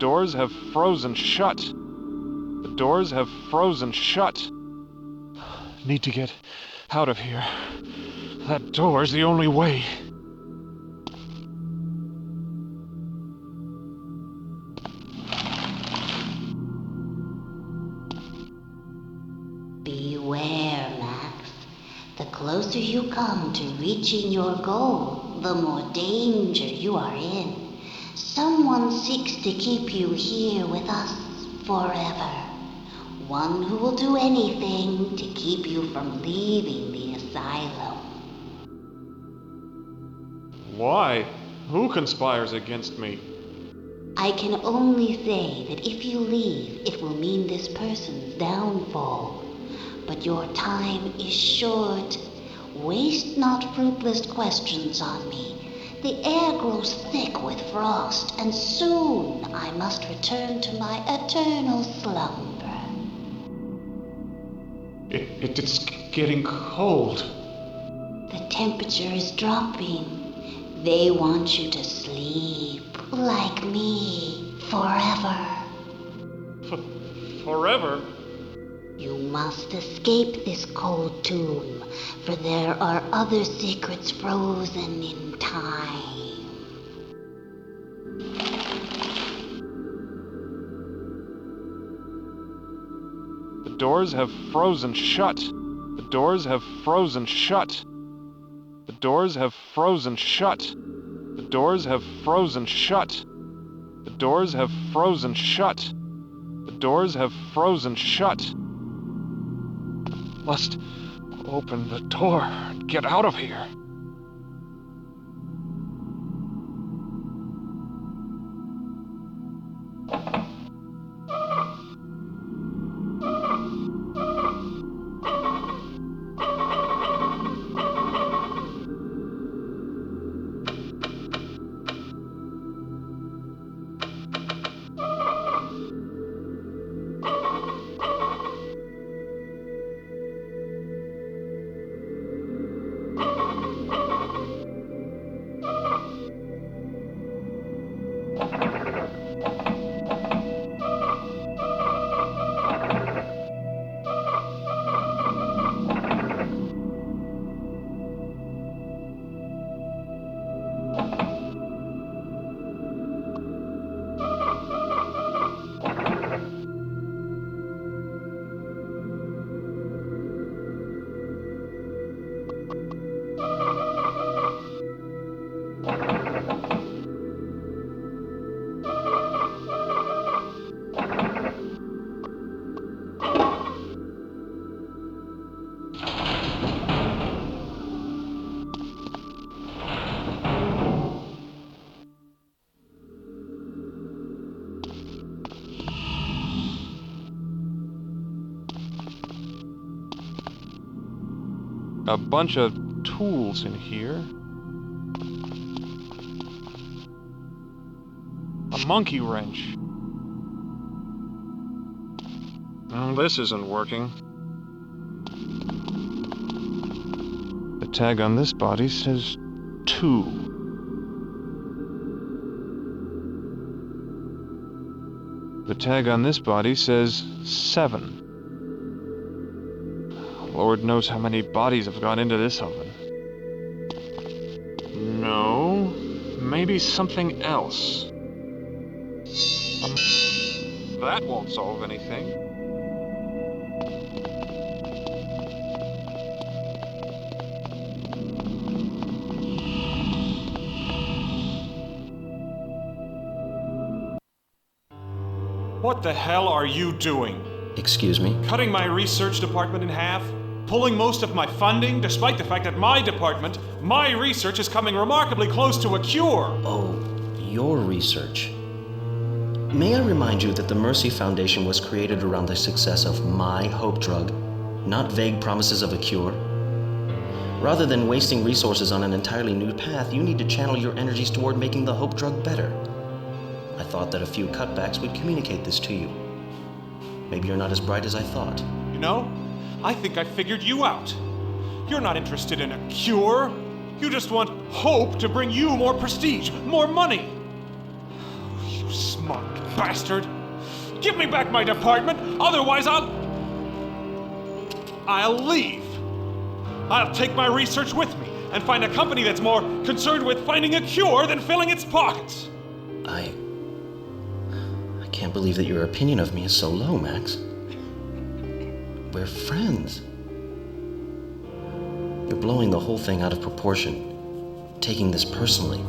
doors have frozen shut. The doors have frozen shut. Need to get out of here. That door's the only way. Beware, Max. The closer you come to reaching your goal, the more danger you are in. Someone seeks to keep you here with us forever. One who will do anything to keep you from leaving the asylum. Why? Who conspires against me? I can only say that if you leave, it will mean this person's downfall. But your time is short. Waste not fruitless questions on me. The air grows thick with frost, and soon I must return to my eternal slumber. It's getting cold. The temperature is dropping. They want you to sleep, like me, forever. Forever? You must escape this cold tomb, for there are other secrets frozen in time. The doors have frozen shut. The doors have frozen shut. The doors have frozen shut. The doors have frozen shut. The doors have frozen shut. The doors have frozen shut. Must open the door and get out of here. A bunch of tools in here. A monkey wrench. Oh, this isn't working. The tag on this body says 2. The tag on this body says 7. Lord knows how many bodies have gone into this oven. No, maybe something else. That won't solve anything. What the hell are you doing? Excuse me? Cutting my research department in half? Pulling most of my funding, despite the fact that my department, my research is coming remarkably close to a cure. Oh, your research. May I remind you that the Mercy Foundation was created around the success of my hope drug, not vague promises of a cure. Rather than wasting resources on an entirely new path, you need to channel your energies toward making the hope drug better. I thought that a few cutbacks would communicate this to you. Maybe you're not as bright as I thought. You know, I think I figured you out. You're not interested in a cure. You just want hope to bring you more prestige, more money. You smart bastard. bastard! Give me back my department, otherwise I'll leave. I'll take my research with me and find a company that's more concerned with finding a cure than filling its pockets. I can't believe that your opinion of me is so low, Max. We're friends. You're blowing the whole thing out of proportion, taking this personally.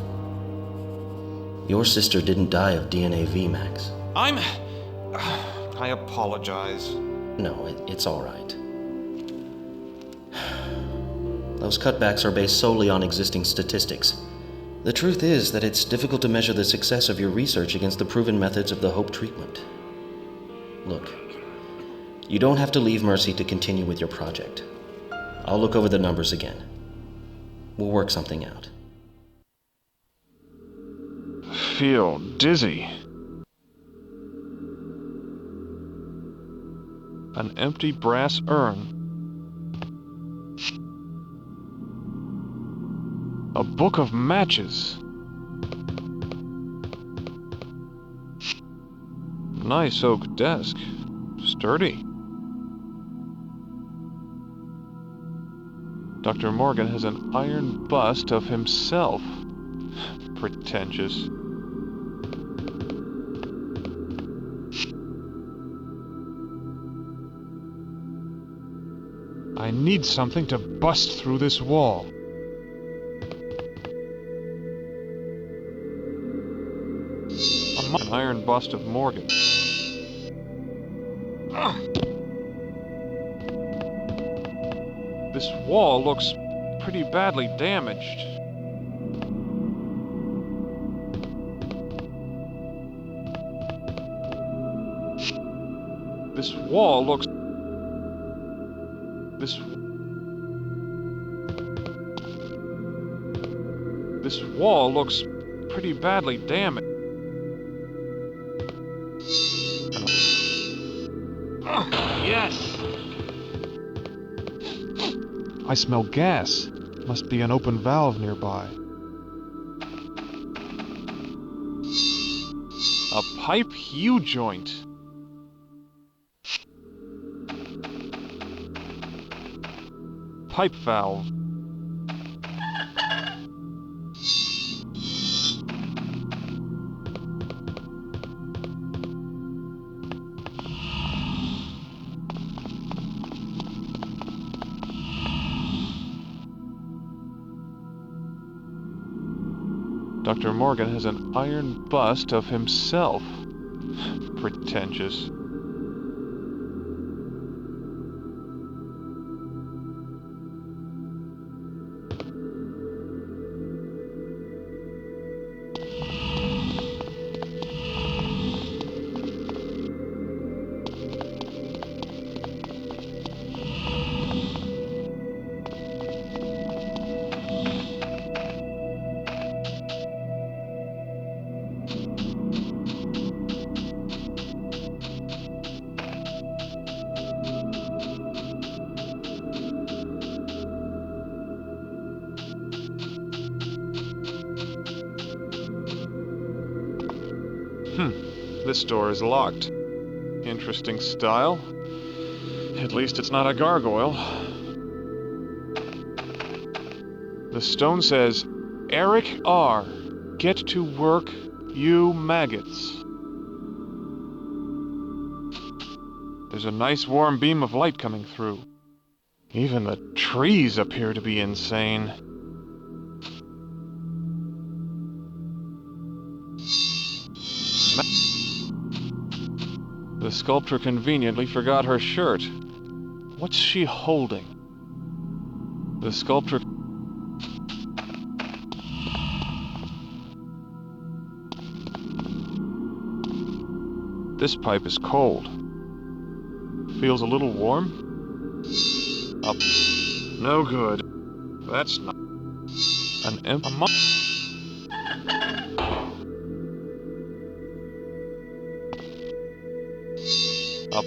Your sister didn't die of DNAV, Max. I apologize. No, it's all right. Those cutbacks are based solely on existing statistics. The truth is that it's difficult to measure the success of your research against the proven methods of the Hope treatment. Look, you don't have to leave Mercy to continue with your project. I'll look over the numbers again. We'll work something out. Feel dizzy. An empty brass urn. A book of matches. Nice oak desk. Sturdy. Dr. Morgan has an iron bust of himself. Pretentious. I need something to bust through this wall. An iron bust of Morgan. This wall looks pretty badly damaged. This wall looks... This wall looks pretty badly damaged. Yes! I smell gas. Must be an open valve nearby. A pipe U-joint. Pipe valve. Dr. Morgan has an iron bust of himself. Pretentious. This door is locked. Interesting style. At least it's not a gargoyle. The stone says, Eric R. Get to work, you maggots. There's a nice warm beam of light coming through. Even the trees appear to be insane. The sculptor conveniently forgot her shirt. What's she holding? The sculptor... This pipe is cold. Feels a little warm? Up. No good. That's not... An empty... Up.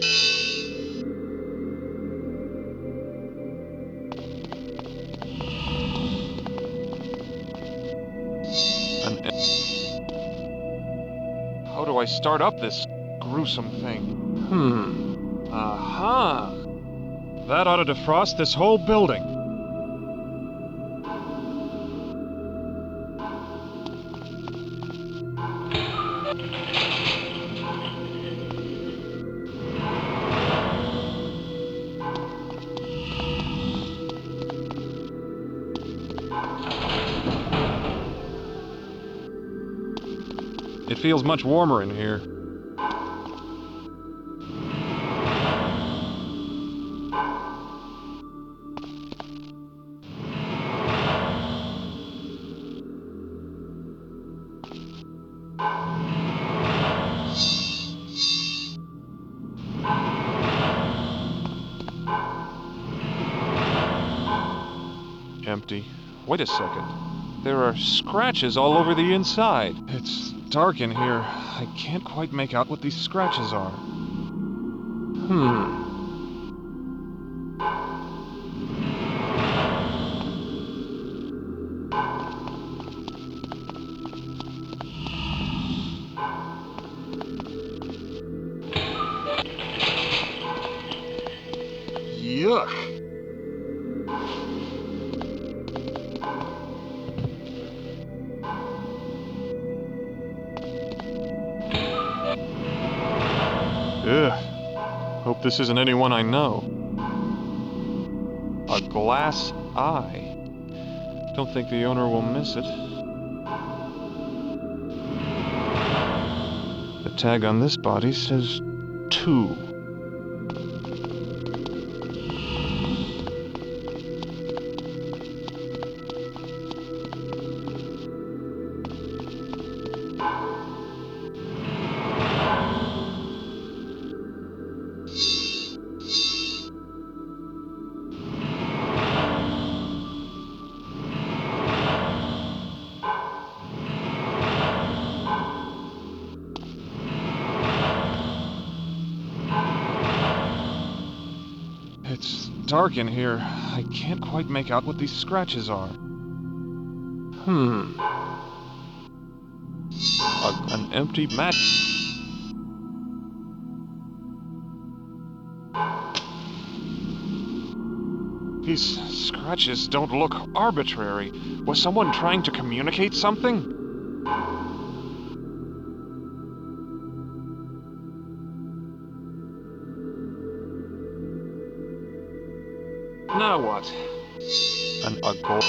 How do I start up this gruesome thing? Aha! That ought to defrost this whole building. It feels much warmer in here. Empty. Wait a second. There are scratches all over the inside. It's dark in here. I can't quite make out what these scratches are. Yuck. Ugh. Hope this isn't anyone I know. A glass eye. Don't think the owner will miss it. The tag on this body says 2. It's dark in here. I can't quite make out what these scratches are. An empty mat. These scratches don't look arbitrary. Was someone trying to communicate something? Now what? A gold.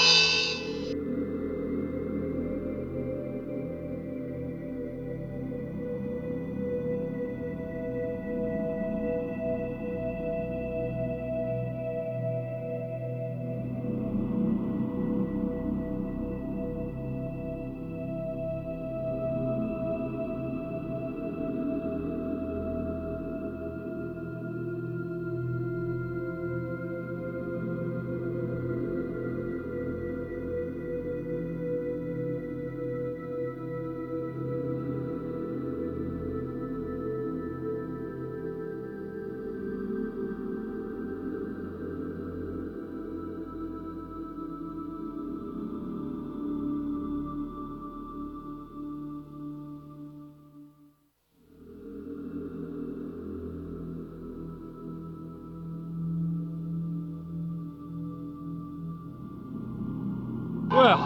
Well,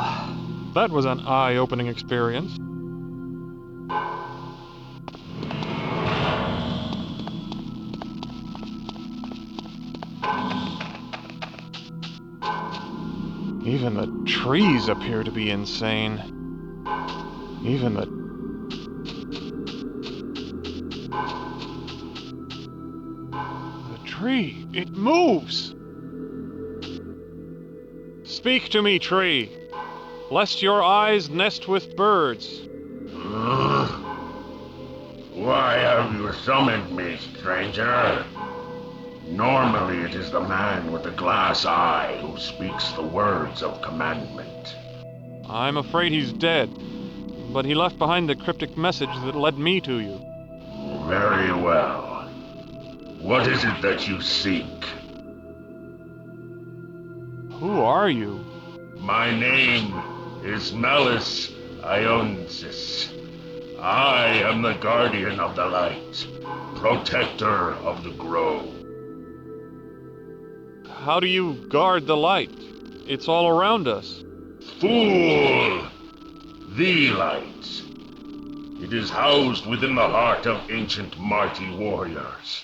that was an eye-opening experience. Even the trees appear to be insane. Even the... The tree, it moves! Speak to me, tree, lest your eyes nest with birds. Why have you summoned me, stranger? Normally it is the man with the glass eye who speaks the words of commandment. I'm afraid he's dead, but he left behind the cryptic message that led me to you. Very well. What is it that you seek? Who are you? My name is Malus Ionsis. I am the guardian of the light, protector of the grove. How do you guard the light? It's all around us. Fool! The light. It is housed within the heart of ancient mighty warriors.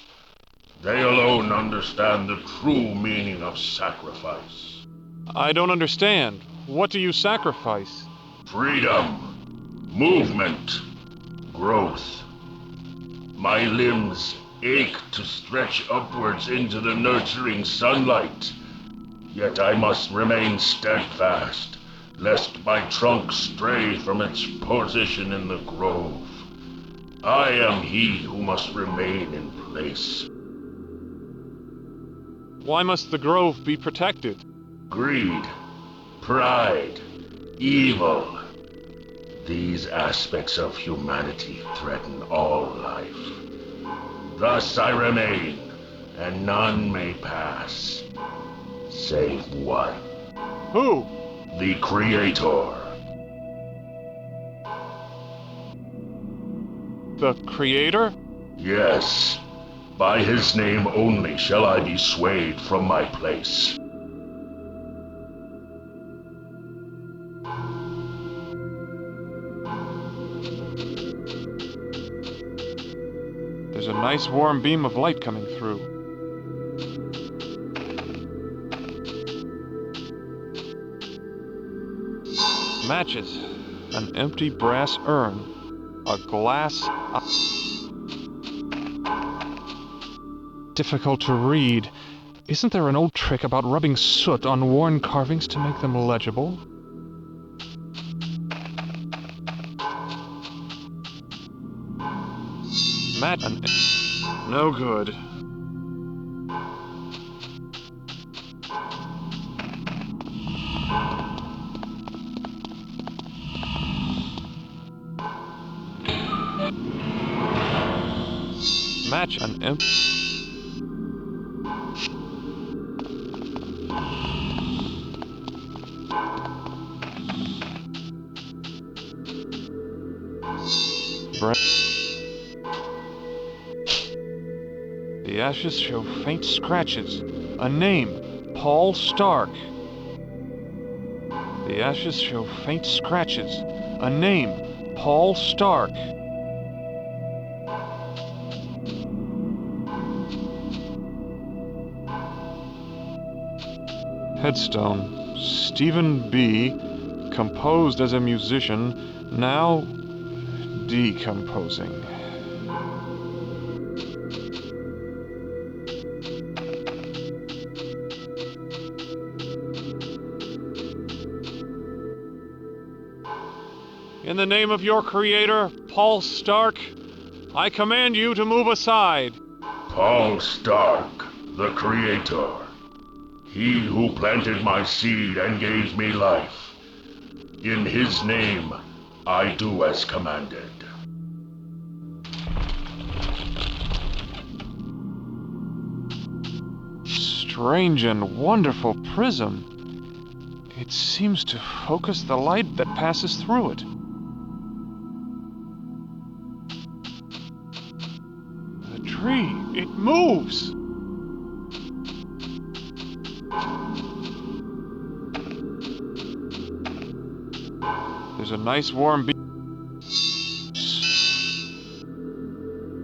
They alone understand the true meaning of sacrifice. I don't understand. What do you sacrifice? Freedom, movement, growth. My limbs ache to stretch upwards into the nurturing sunlight, yet I must remain steadfast, lest my trunk stray from its position in the grove. I am he who must remain in place. Why must the grove be protected? Greed, pride, evil. These aspects of humanity threaten all life. Thus I remain, and none may pass, save one. Who? The Creator. The Creator? Yes, by his name only shall I be swayed from my place. There's a nice warm beam of light coming through. Matches. An empty brass urn. A glass... Difficult to read. Isn't there an old trick about rubbing soot on worn carvings to make them legible? No good. Match an imp. The ashes show faint scratches. A name, Paul Stark. The ashes show faint scratches. A name, Paul Stark. Headstone, Stephen B., composed as a musician, now decomposing. In the name of your creator, Paul Stark, I command you to move aside. Paul Stark, the Creator. He who planted my seed and gave me life. In his name, I do as commanded. Strange and wonderful prism. It seems to focus the light that passes through it. The tree, it moves! There's a nice warm beam.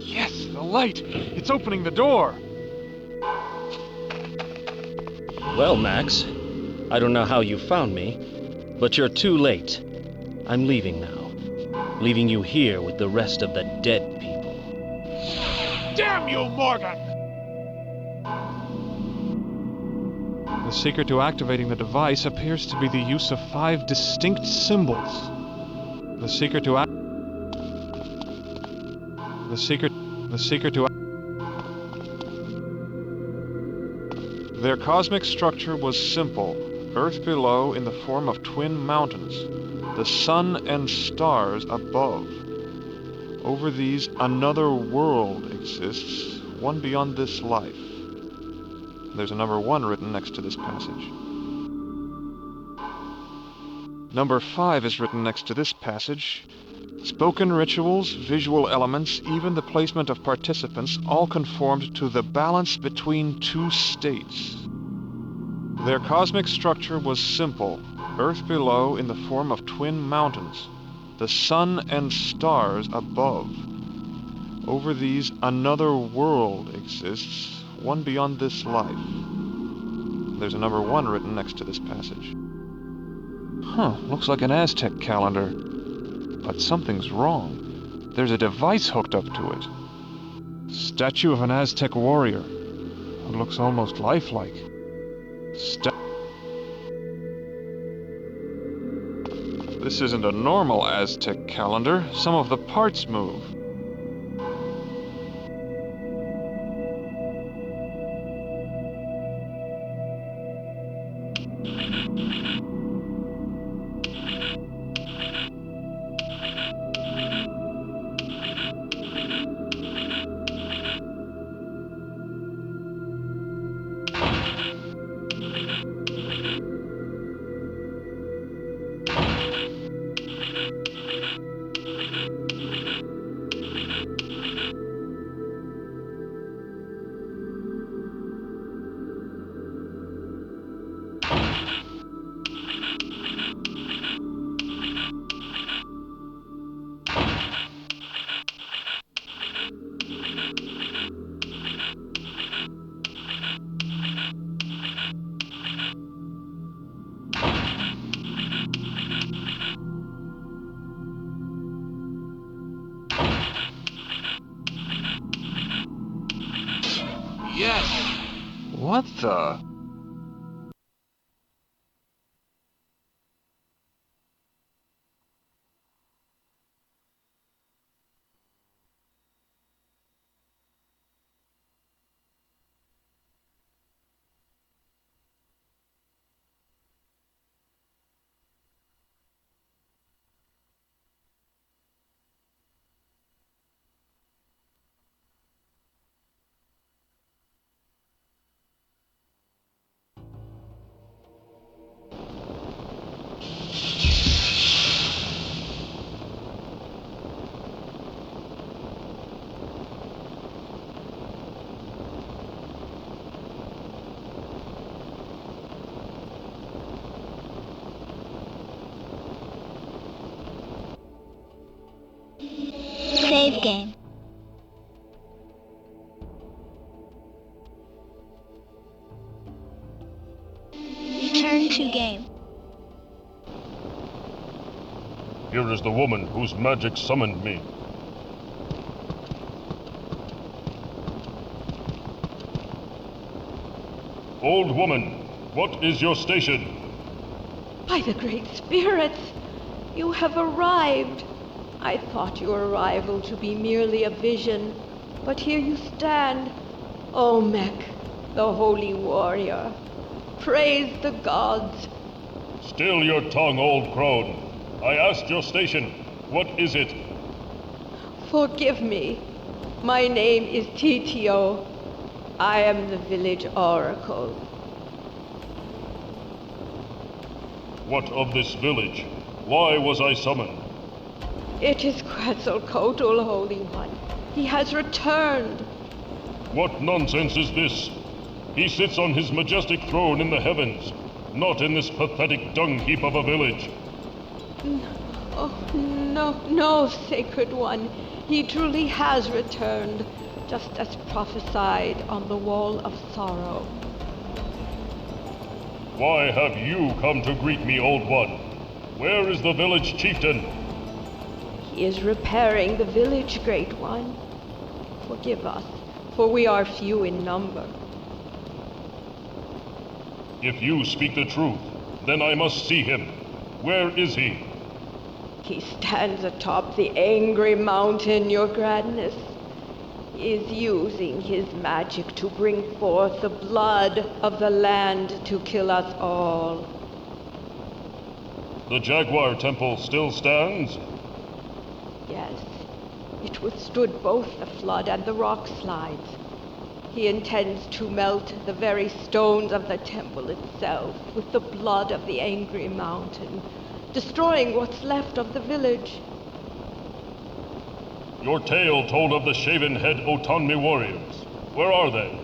Yes, the light! It's opening the door! Well, Max, I don't know how you found me, but you're too late. I'm leaving now. Leaving you here with the rest of the dead people. Damn you, Morgan! The secret to activating the device appears to be the use of 5 distinct symbols. The secret to Their cosmic structure was simple. Earth below in the form of twin mountains. The sun and stars above. Over these, another world exists, one beyond this life. There's a number 1 written next to this passage. Number 5 is written next to this passage. Spoken rituals, visual elements, even the placement of participants all conformed to the balance between two states. Their cosmic structure was simple, Earth below in the form of twin mountains, the sun and stars above. Over these, another world exists, one beyond this life. There's a number 1 written next to this passage. Looks like an Aztec calendar. But something's wrong. There's a device hooked up to it. Statue of an Aztec warrior. It looks almost lifelike. This isn't a normal Aztec calendar. Some of the parts move. Yes! What the? Save game. Return to game. Here is the woman whose magic summoned me. Old woman, what is your station? By the Great Spirits, you have arrived. I thought your arrival to be merely a vision, but here you stand, Olmec, the holy warrior. Praise the gods. Still your tongue, old crone. I asked your station. What is it? Forgive me. My name is Titio. I am the village oracle. What of this village? Why was I summoned? It is Quetzalcoatl, Holy One. He has returned. What nonsense is this? He sits on his majestic throne in the heavens, not in this pathetic dung heap of a village. No, Sacred One. He truly has returned, just as prophesied on the Wall of Sorrow. Why have you come to greet me, Old One? Where is the village chieftain? He is repairing the village, Great One. Forgive us, for we are few in number. If you speak the truth, then I must see him. Where is he? He stands atop the angry mountain, Your Grandness. He is using his magic to bring forth the blood of the land to kill us all. The Jaguar Temple still stands? Yes, it withstood both the flood and the rock slides. He intends to melt the very stones of the temple itself with the blood of the angry mountain, destroying what's left of the village. Your tale told of the shaven-head Otanmi warriors. Where are they?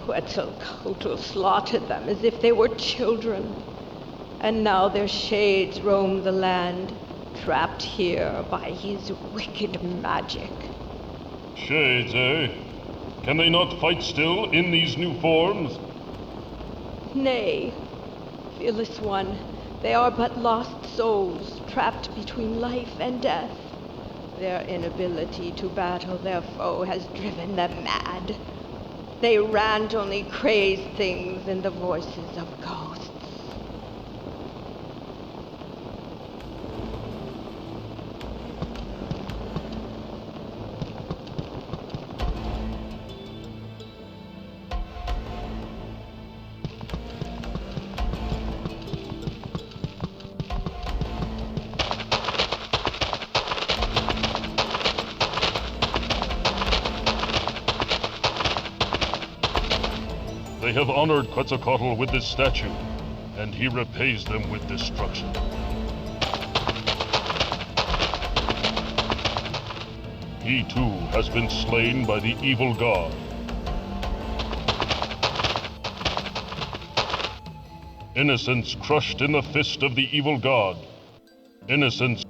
Quetzalcoatl slaughtered them as if they were children. And now their shades roam the land, trapped here by his wicked magic. Shades, eh? Can they not fight still in these new forms? Nay, fearless one, they are but lost souls, trapped between life and death. Their inability to battle their foe has driven them mad. They rant only crazed things in the voices of ghosts. They have honored Quetzalcoatl with this statue, and he repays them with destruction. He too has been slain by the evil god. Innocents crushed in the fist of the evil god. Innocents.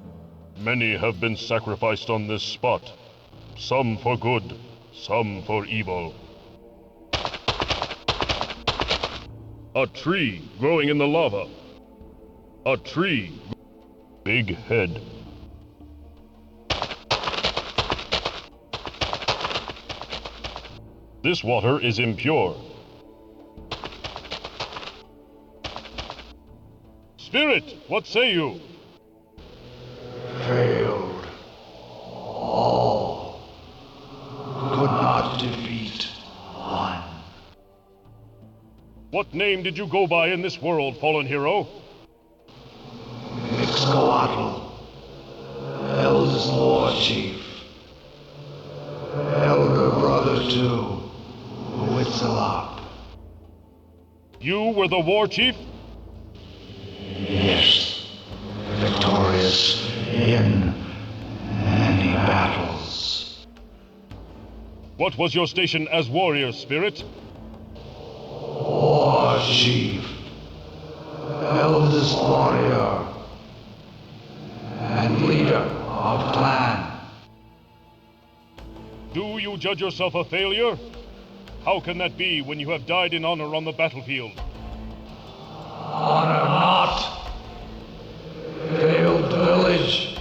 Many have been sacrificed on this spot. Some for good, some for evil. A tree growing in the lava. A tree. Big head. This water is impure. Spirit, what say you? Failed. All. Could not defeat one. What name did you go by in this world, fallen hero? Ixcoatl. Eldest War Chief. Elder brother to Huitzilop. You were the war chief? Yes. Victorious in many battles. What was your station as warrior, Spirit? War Chief. Eldest warrior. And leader of clan. Do you judge yourself a failure? How can that be when you have died in honor on the battlefield? Honor not. Failed village.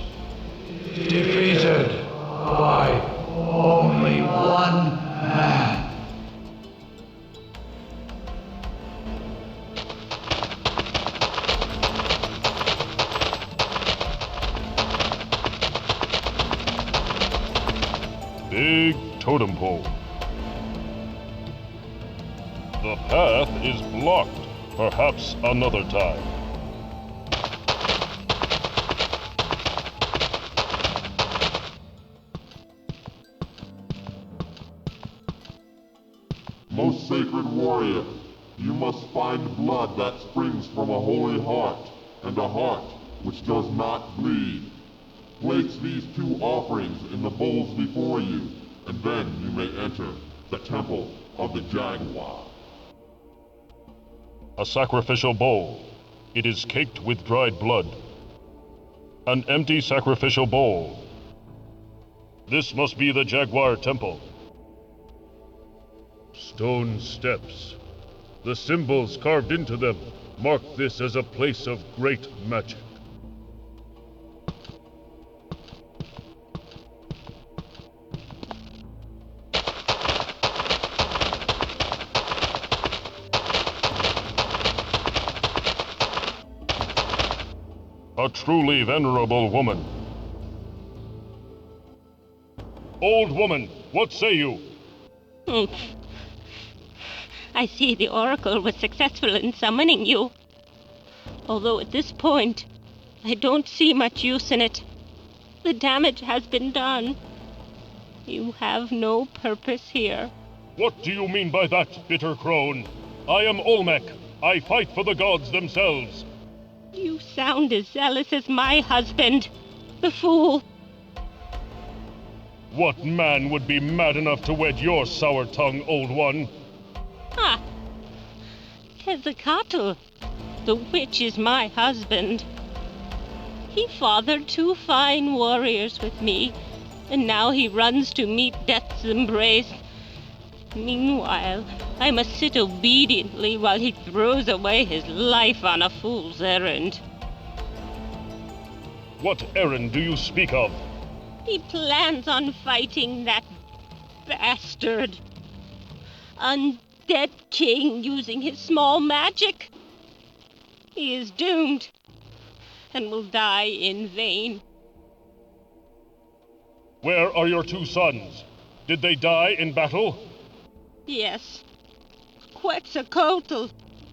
Defeated by only one man. Big totem pole. The path is blocked. Perhaps another time. Most sacred warrior, you must find blood that springs from a holy heart, and a heart which does not bleed. Place these two offerings in the bowls before you, and then you may enter the Temple of the Jaguar. A sacrificial bowl. It is caked with dried blood. An empty sacrificial bowl. This must be the Jaguar Temple. Stone steps. The symbols carved into them mark this as a place of great magic. A truly venerable woman. Old woman, what say you? I see the Oracle was successful in summoning you. Although at this point, I don't see much use in it. The damage has been done. You have no purpose here. What do you mean by that, bitter crone? I am Olmec. I fight for the gods themselves. You sound as zealous as my husband, the fool. What man would be mad enough to wed your sour tongue, old one? Ah, Quetzalcoatl, the witch is my husband. He fathered 2 fine warriors with me, and now he runs to meet death's embrace. Meanwhile, I must sit obediently while he throws away his life on a fool's errand. What errand do you speak of? He plans on fighting that bastard. Undead king using his small magic. He is doomed and will die in vain. Where are your 2 sons? Did they die in battle? Yes. Quetzalcoatl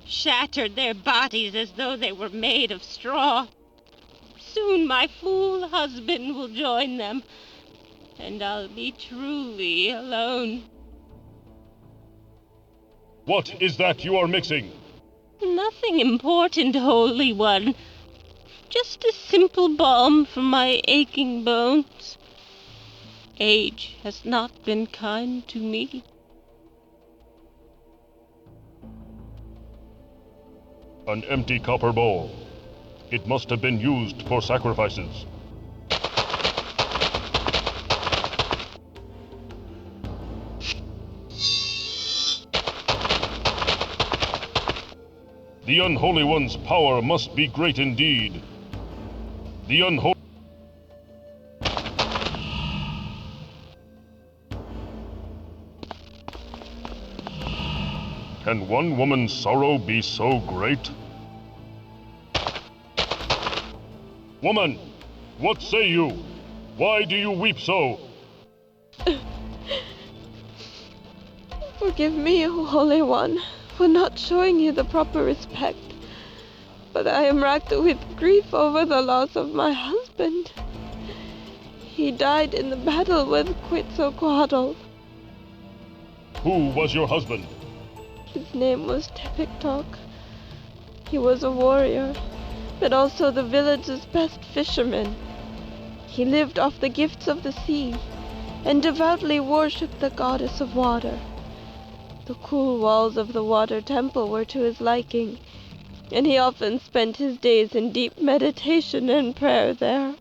shattered their bodies as though they were made of straw. Soon my fool husband will join them, and I'll be truly alone. What is that you are mixing? Nothing important, Holy One. Just a simple balm for my aching bones. Age has not been kind to me. An empty copper bowl. It must have been used for sacrifices. The Unholy One's power must be great indeed. The Unholy... Can one woman's sorrow be so great? Woman, what say you? Why do you weep so? Forgive me, O Holy One, for not showing you the proper respect. But I am racked with grief over the loss of my husband. He died in the battle with Quetzalcoatl. Who was your husband? His name was Tepiktok. He was a warrior, but also the village's best fisherman. He lived off the gifts of the sea, and devoutly worshipped the goddess of water. The cool walls of the water temple were to his liking, and he often spent his days in deep meditation and prayer there.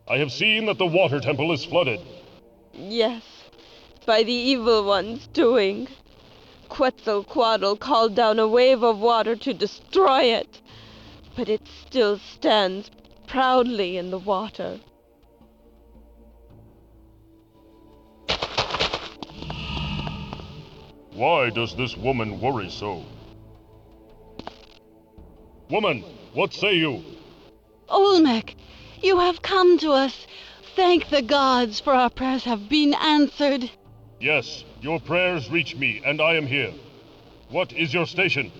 I have seen that the water temple is flooded. Yes, by the evil one's doing. Quetzalcoatl called down a wave of water to destroy it, but it still stands proudly in the water. Why does this woman worry so? Woman, what say you? Olmec, you have come to us. Thank the gods, for our prayers have been answered. Yes, your prayers reach me, and I am here. What is your station?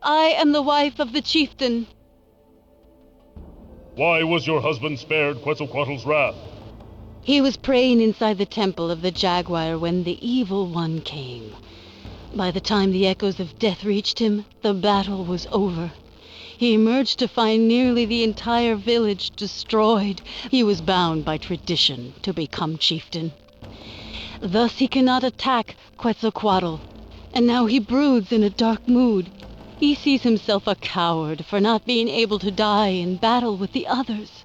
I am the wife of the chieftain. Why was your husband spared Quetzalcoatl's wrath? He was praying inside the temple of the Jaguar when the evil one came. By the time the echoes of death reached him, the battle was over. He emerged to find nearly the entire village destroyed. He was bound by tradition to become chieftain. Thus he cannot attack Quetzalcoatl, and now he broods in a dark mood. He sees himself a coward for not being able to die in battle with the others.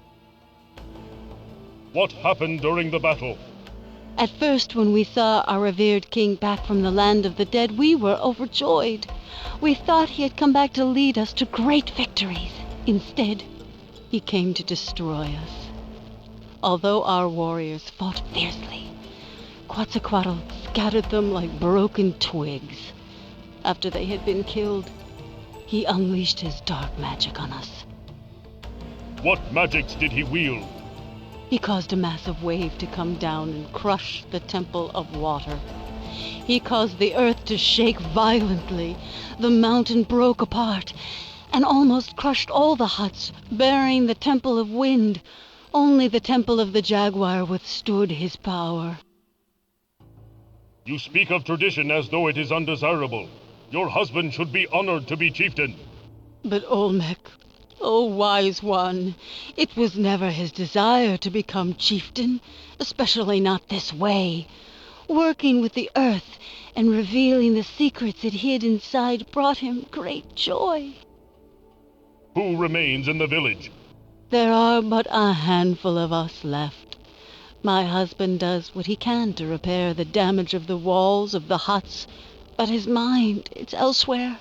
What happened during the battle? At first, when we saw our revered king back from the land of the dead, we were overjoyed. We thought he had come back to lead us to great victories. Instead, he came to destroy us. Although our warriors fought fiercely, Quetzalcoatl scattered them like broken twigs. After they had been killed, he unleashed his dark magic on us. What magics did he wield? He caused a massive wave to come down and crush the Temple of Water. He caused the earth to shake violently. The mountain broke apart and almost crushed all the huts, burying the Temple of Wind. Only the Temple of the Jaguar withstood his power. You speak of tradition as though it is undesirable. Your husband should be honored to be chieftain. But Olmec, O wise one, it was never his desire to become chieftain, especially not this way. Working with the earth and revealing the secrets it hid inside brought him great joy. Who remains in the village? There are but a handful of us left. My husband does what he can to repair the damage of the walls of the huts, but his mind, it's elsewhere.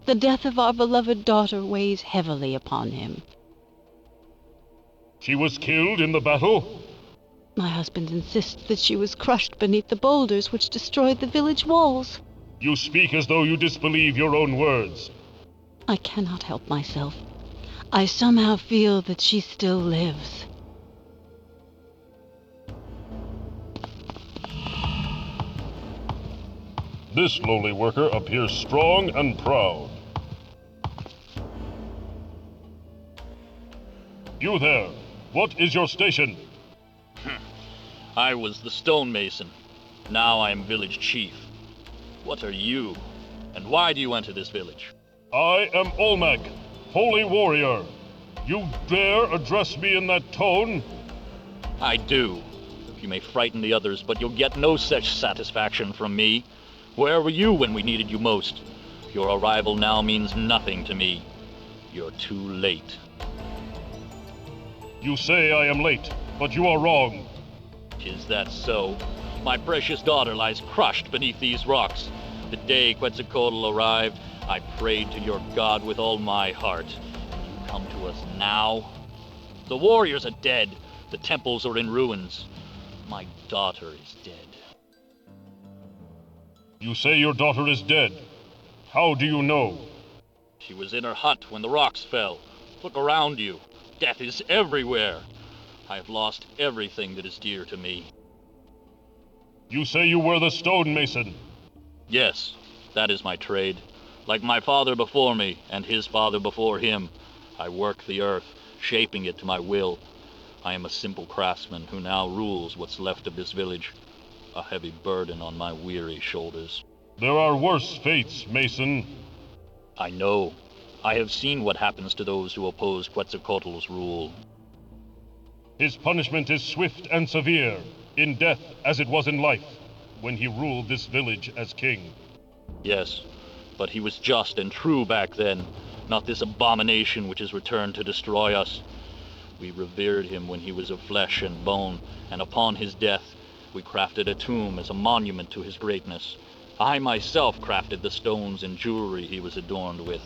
The death of our beloved daughter weighs heavily upon him. She was killed in the battle? My husband insists that she was crushed beneath the boulders which destroyed the village walls. You speak as though you disbelieve your own words. I cannot help myself. I somehow feel that she still lives. This lowly worker appears strong and proud. You there, what is your station? I was the stonemason. Now I am village chief. What are you? And why do you enter this village? I am Olmec, holy warrior. You dare address me in that tone? I do. You may frighten the others, but you'll get no such satisfaction from me. Where were you when we needed you most? Your arrival now means nothing to me. You're too late. You say I am late, but you are wrong. Is that so? My precious daughter lies crushed beneath these rocks. The day Quetzalcoatl arrived, I prayed to your god with all my heart. And you come to us now? The warriors are dead. The temples are in ruins. My daughter is dead. You say your daughter is dead. How do you know? She was in her hut when the rocks fell. Look around you. Death is everywhere. I have lost everything that is dear to me. You say you were the stonemason? Yes, that is my trade. Like my father before me, and his father before him, I work the earth, shaping it to my will. I am a simple craftsman who now rules what's left of this village, a heavy burden on my weary shoulders. There are worse fates, Mason. I know. I have seen what happens to those who oppose Quetzalcoatl's rule. His punishment is swift and severe, in death as it was in life, when he ruled this village as king. Yes, but he was just and true back then, not this abomination which has returned to destroy us. We revered him when he was of flesh and bone, and upon his death, we crafted a tomb as a monument to his greatness. I myself crafted the stones and jewelry he was adorned with.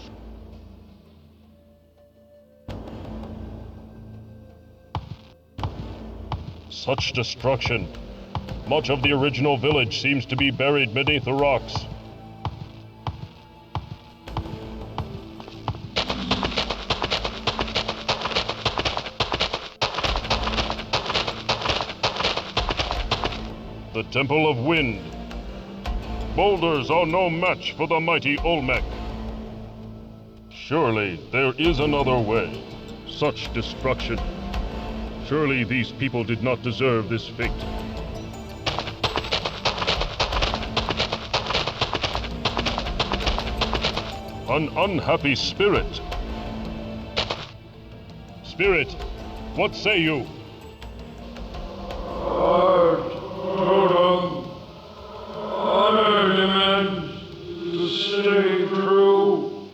Such destruction. Much of the original village seems to be buried beneath the rocks. The Temple of Wind. Boulders are no match for the mighty Olmec. Surely there is another way. Such destruction. Surely these people did not deserve this fate. An unhappy spirit. Spirit, what say you? Totem. Honor demands to stay true.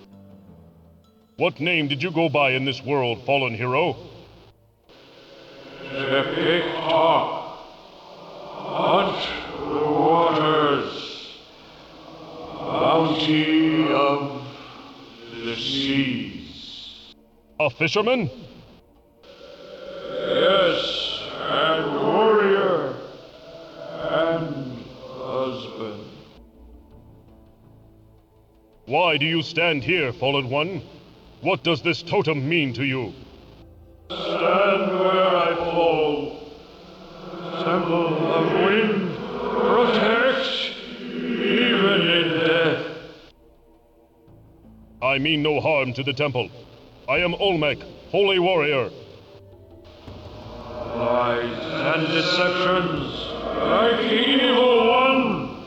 What name did you go by in this world, fallen hero? Ep.4. Hunt the waters. Bounty of the seas. A fisherman? Yes, and warrior, and husband. Why do you stand here, fallen one? What does this totem mean to you? Stand where I fall. Temple of Wind protects even in death. I mean no harm to the temple. I am Olmec, holy warrior. Lies and deceptions, like the evil one,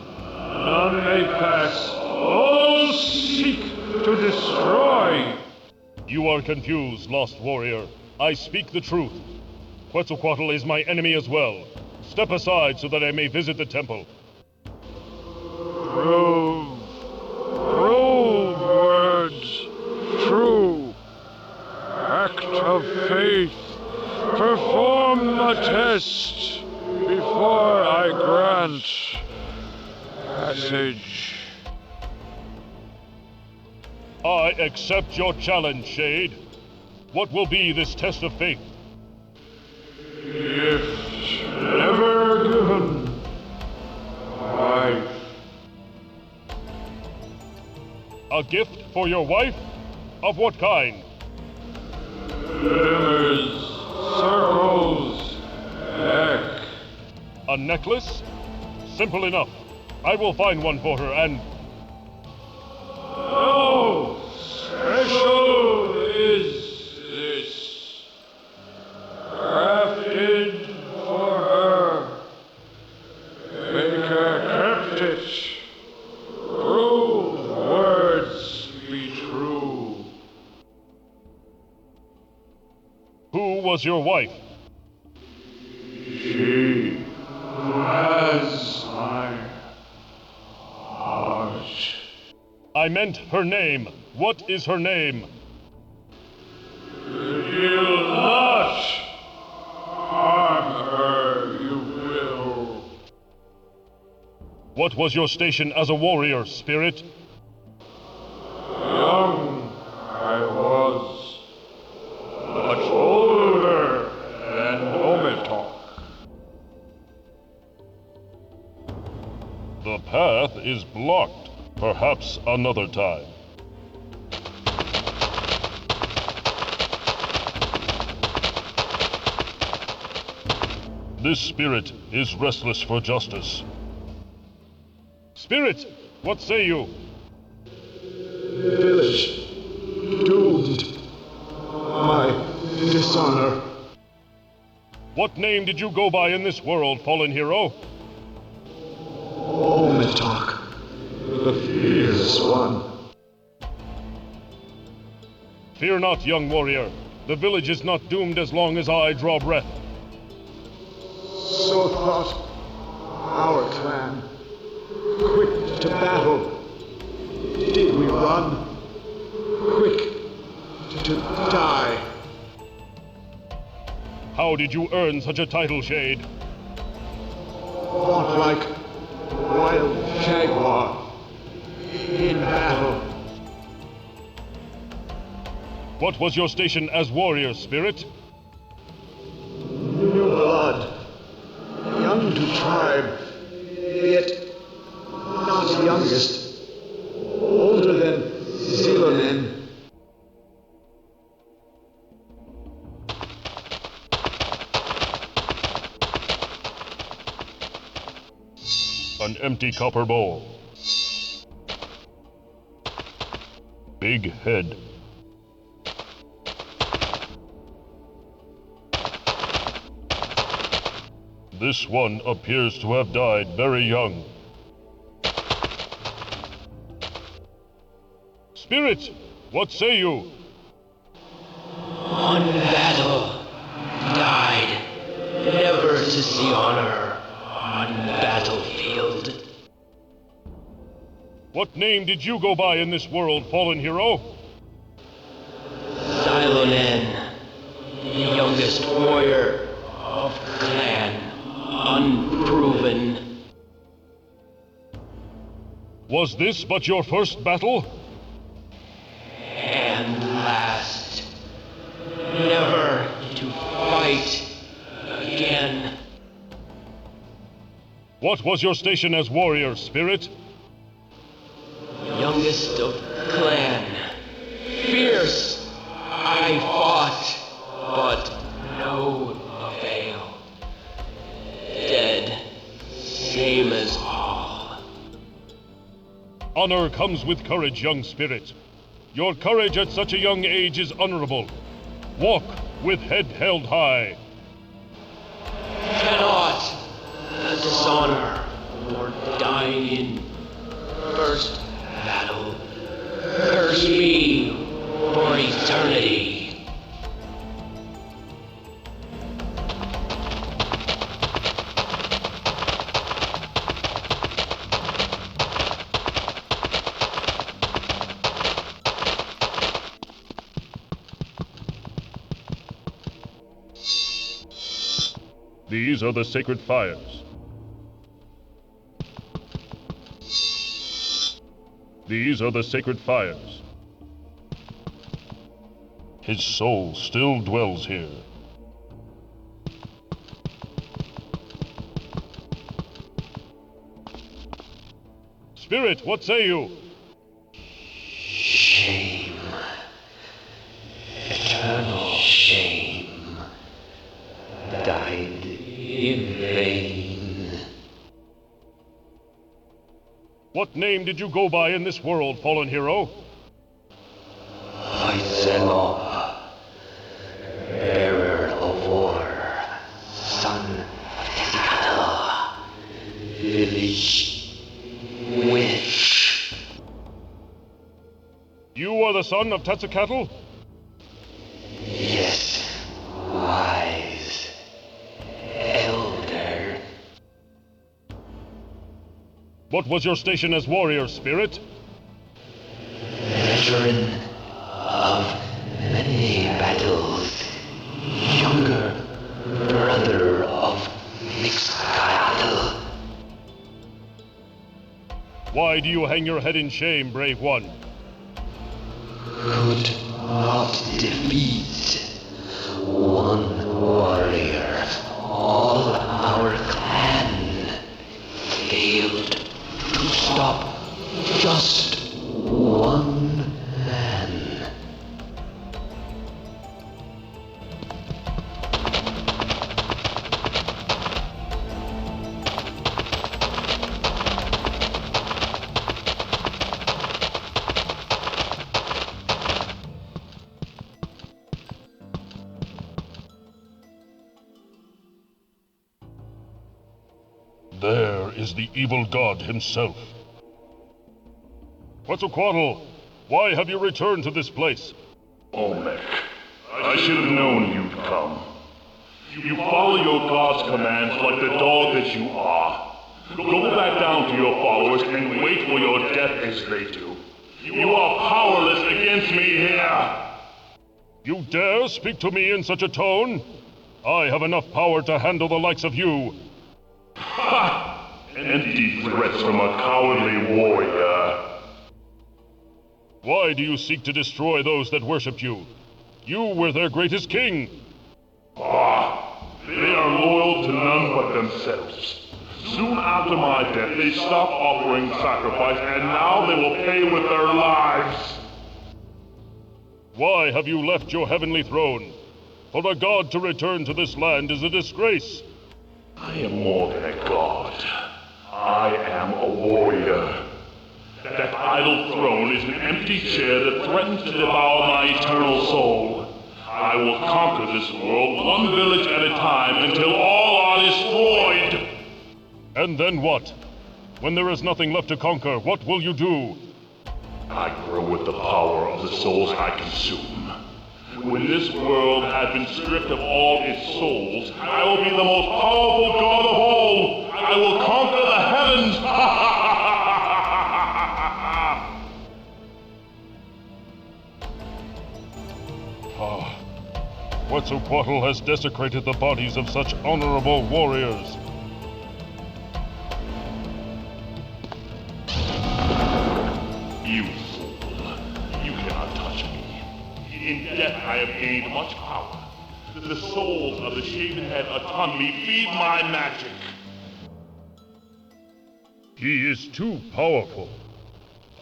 none may pass. All seek to destroy. You are confused, lost warrior. I speak the truth. Quetzalcoatl is my enemy as well. Step aside so that I may visit the temple. Prove words true. Act of faith. Perform the test before I grant passage. I accept your challenge, Shade. What will be this test of faith? Gift never given. Wife. A gift for your wife? Of what kind? Glimmers, circles, neck. A necklace? Simple enough. I will find one for her and... How special is this? Crafted for her. Baker kept it. Prove words be true. Who was your wife? She has my heart. I meant her name. What is her name? You'll not harm her, you will. What was your station as a warrior, Spirit? Young I was, much older than Ometok. The path is blocked. Perhaps another time. This spirit is restless for justice. Spirit, what say you? Village doomed. My dishonor. What name did you go by in this world, fallen hero? Ometok, the fierce one. Fear not, young warrior. The village is not doomed as long as I draw breath. So thought our clan. Quick to battle. Did we run? Quick to die. How did you earn such a title, Shade? Fought like wild jaguar in battle. What was your station as warrior, Spirit? New blood. Young to tribe, yet not youngest. Older than Zilonen. An empty copper bowl. Big head. This one appears to have died very young. Spirit, what say you? One battle, died, never to see honor on battlefield. What name did you go by in this world, fallen hero? Zilonen, the youngest warrior of clan, unproven. Was this but your first battle? And last. Never to fight again. What was your station as warrior, Spirit? Youngest of clan. Fierce. I fought, but no avail. Dead. Same as all. Honor comes with courage, young Spirit. Your courage at such a young age is honorable. Walk with head held high. Cannot dishonor or dying in first battle. Curse me, or eternity. These are the sacred fires. These are the sacred fires. His soul still dwells here. Spirit, what say you? Shame. Eternal shame. Died in vain. What name did you go by in this world, fallen hero? Zeno, bearer of war, son of Tecatl, village witch. You are the son of Tecatl? Yes, wise elder. What was your station as warrior, Spirit? Veteran of many battles, younger brother of Mixcayatl. Why do you hang your head in shame, brave one? Could not defeat one warrior. All our clan failed to stop just one man. There is the evil god himself. Quetzalcoatl, why have you returned to this place? Olmec, I should have known you'd come. You follow your god's commands like the dog that you are. Go back down to your followers and wait for your death as they do. You are powerless against me here. You dare speak to me in such a tone? I have enough power to handle the likes of you. Ha! Empty threats from a cowardly warrior. Why do you seek to destroy those that worship you? You were their greatest king. They are loyal to none but themselves. Soon after my death, they stopped offering sacrifice, and now they will pay with their lives. Why have you left your heavenly throne? For a god to return to this land is a disgrace. I am more than a god. I am a warrior. That idle throne is an empty chair that threatens to devour my eternal soul. I will conquer this world one village at a time until all are destroyed. And then what? When there is nothing left to conquer, what will you do? I grow with the power of the souls I consume. When this world has been stripped of all its souls, I will be the most powerful god of all. I will conquer the heavens. Quetzalcoatl has desecrated the bodies of such honorable warriors. You fool. You cannot touch me. In death I have gained much power. The souls of the shaven head autonomy feed my magic. He is too powerful.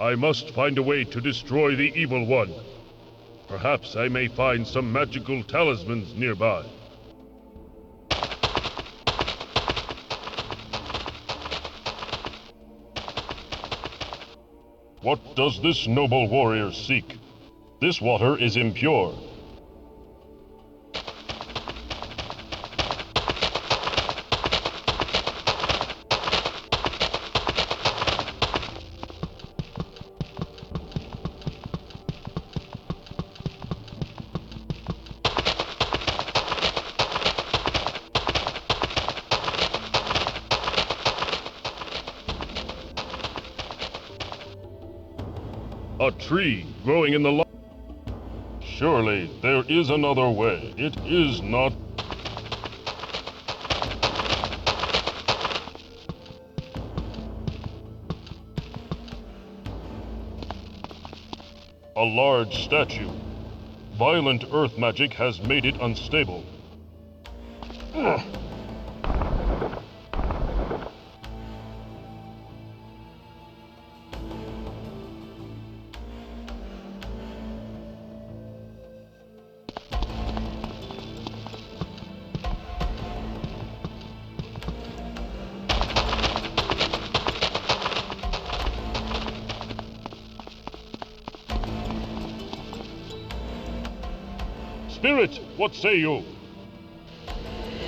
I must find a way to destroy the evil one. Perhaps I may find some magical talismans nearby. What does this noble warrior seek? This water is impure. A tree growing in the light. Surely there is another way. It is not. A large statue. Violent earth magic has made it unstable. Ugh. Spirit, what say you?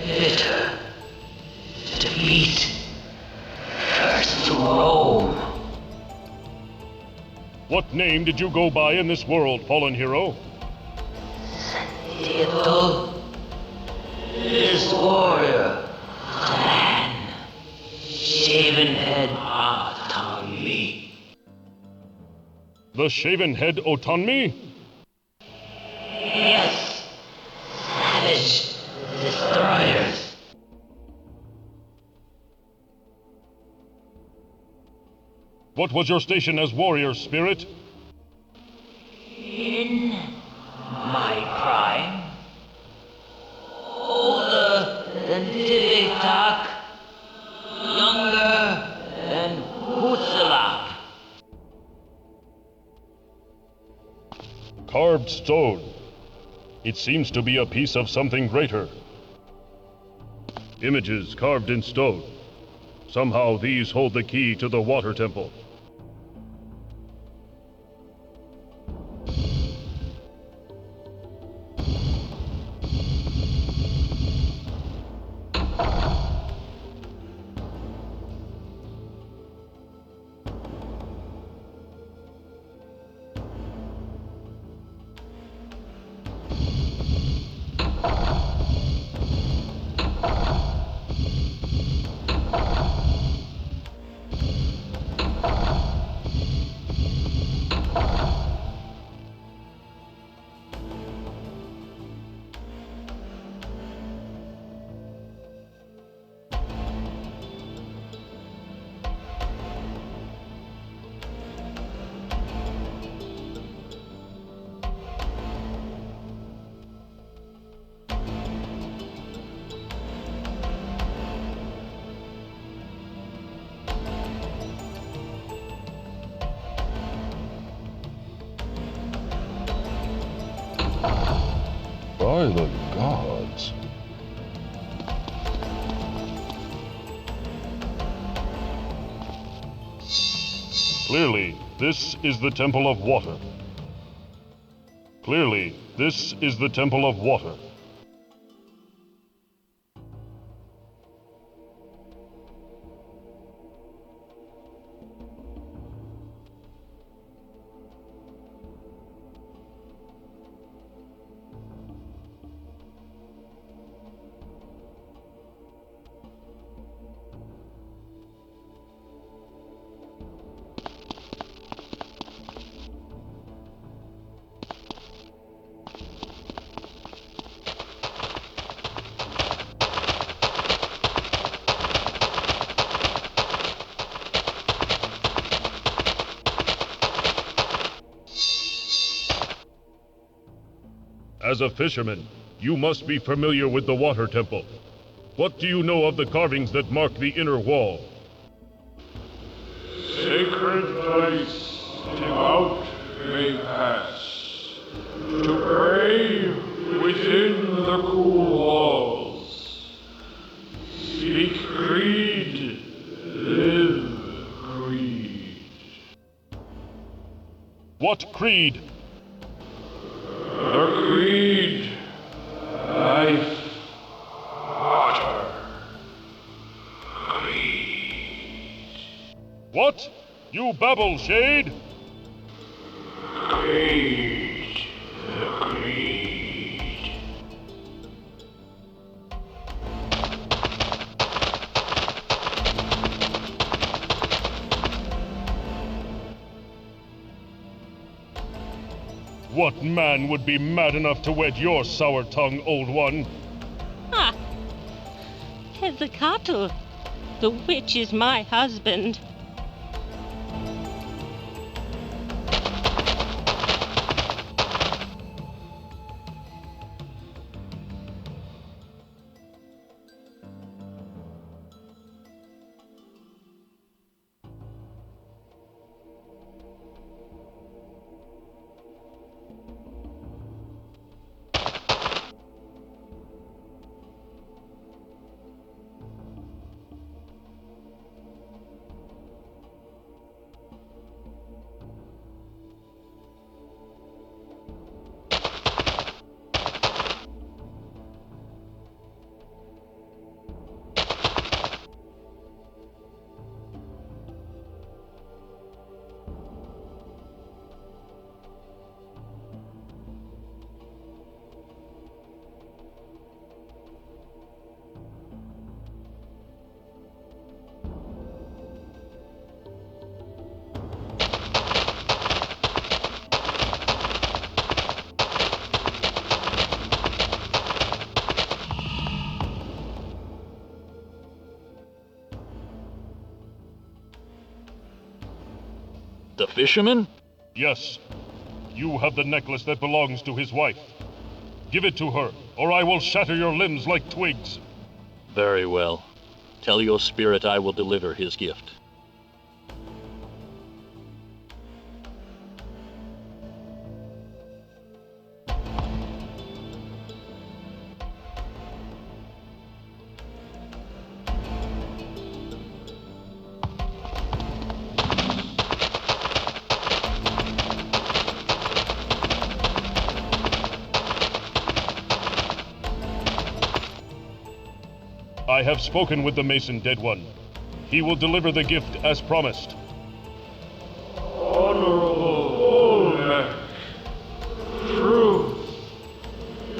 Bitter. Defeat. Curse to Rome. What name did you go by in this world, fallen hero? Sanitarium. This warrior. Clan. Shaven head Otanmi. The shaven head Otanmi? Yes. Savage destroyers. What was your station as warrior, Spirit? In my prime, older than Tivitak, younger than Hutsalak. Carved stone. It seems to be a piece of something greater. Images carved in stone. Somehow these hold the key to the water temple. By the gods. Clearly, this is the Temple of Water. Clearly, this is the Temple of Water. As a fisherman, you must be familiar with the water temple. What do you know of the carvings that mark the inner wall? Sacred place, devout may pass, to pray within the cool walls. Speak creed, live creed. What creed? The creed, life, water, creed. What? You babble, Shade! Creed, the creed. What man would be mad enough to wed your sour tongue, old one? Ah! Elgato, the witch is my husband. The fisherman? Yes. You have the necklace that belongs to his wife. Give it to her, or I will shatter your limbs like twigs. Very well. Tell your spirit I will deliver his gift. I have spoken with the Mason Dead One. He will deliver the gift as promised. Honorable Olmec, truth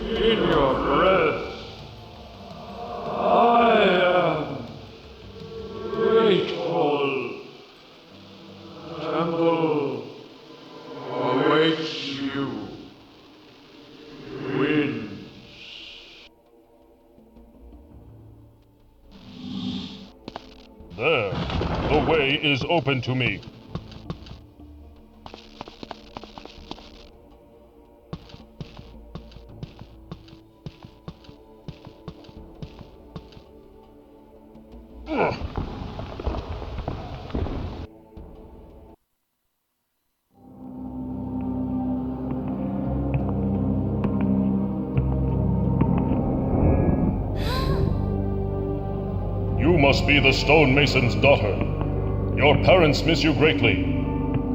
in your breath. I am grateful. Temple awaits you. Win. There. The way is open to me. You must be the stonemason's daughter. Your parents miss you greatly.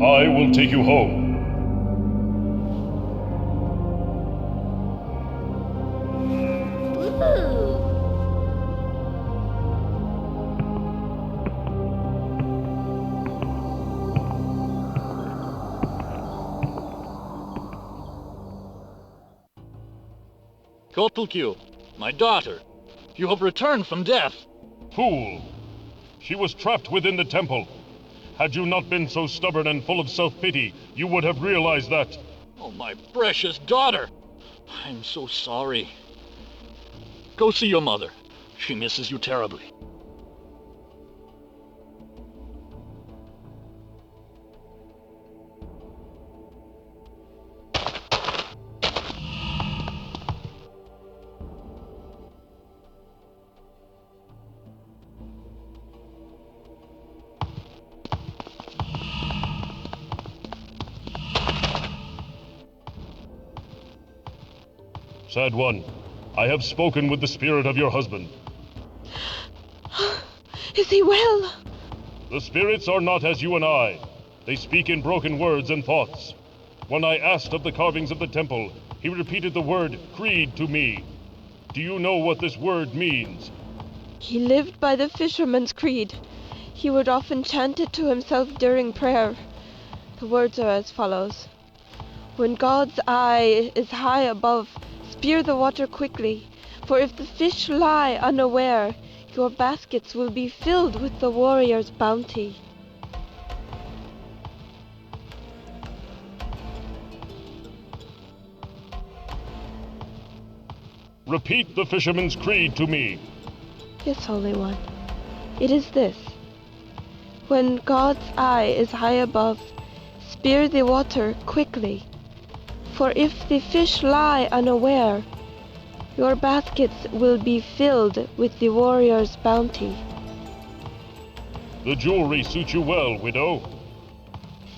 I will take you home. Kotlkyu, my daughter, you have returned from death. Fool! She was trapped within the temple. Had you not been so stubborn and full of self-pity, you would have realized that. Oh, my precious daughter! I'm so sorry. Go see your mother. She misses you terribly. Sad one, I have spoken with the spirit of your husband. Is he well? The spirits are not as you and I. They speak in broken words and thoughts. When I asked of the carvings of the temple, he repeated the word creed to me. Do you know what this word means? He lived by the fisherman's creed. He would often chant it to himself during prayer. The words are as follows. When God's eye is high above, spear the water quickly, for if the fish lie unaware, your baskets will be filled with the warrior's bounty. Repeat the fisherman's creed to me. Yes, Holy One. It is this. When God's eye is high above, spear the water quickly. For if the fish lie unaware, your baskets will be filled with the warrior's bounty. The jewelry suits you well, widow.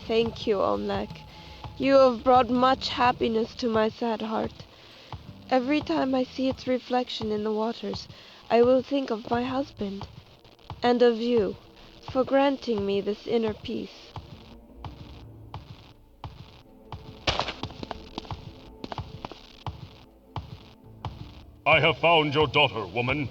Thank you, Olmec. You have brought much happiness to my sad heart. Every time I see its reflection in the waters, I will think of my husband, and of you, for granting me this inner peace. I have found your daughter, woman.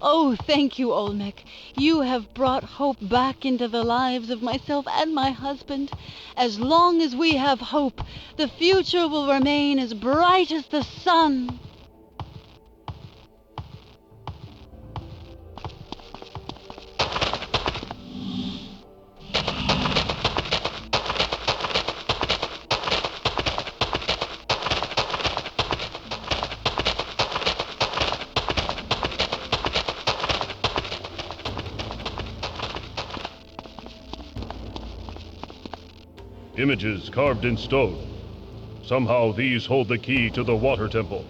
Oh, thank you, Olmec. You have brought hope back into the lives of myself and my husband. As long as we have hope, the future will remain as bright as the sun. Images carved in stone. Somehow these hold the key to the water temple.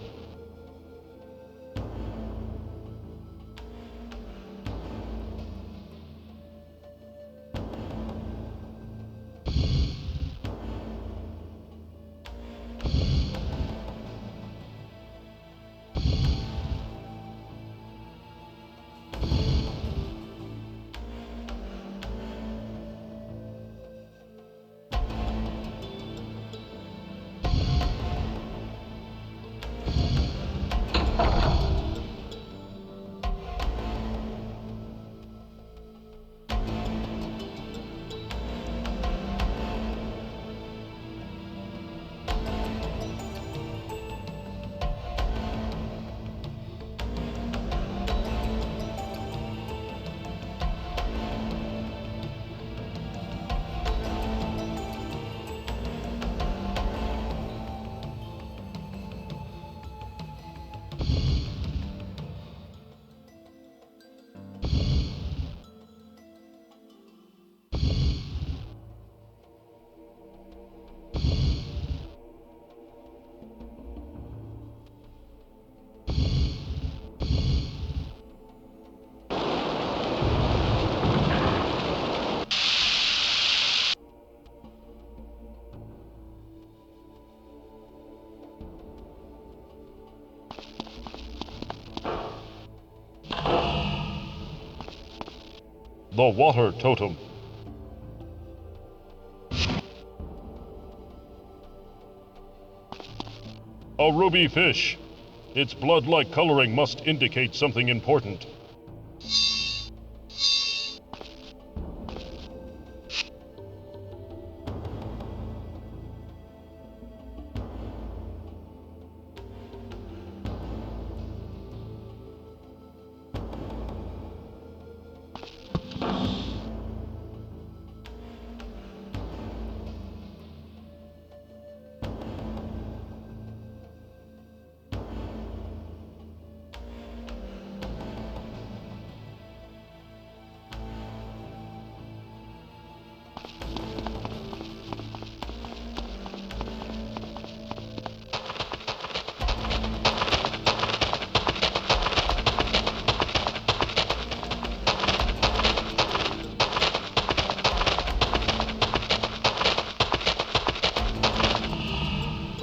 The water totem. A ruby fish. Its blood-like coloring must indicate something important.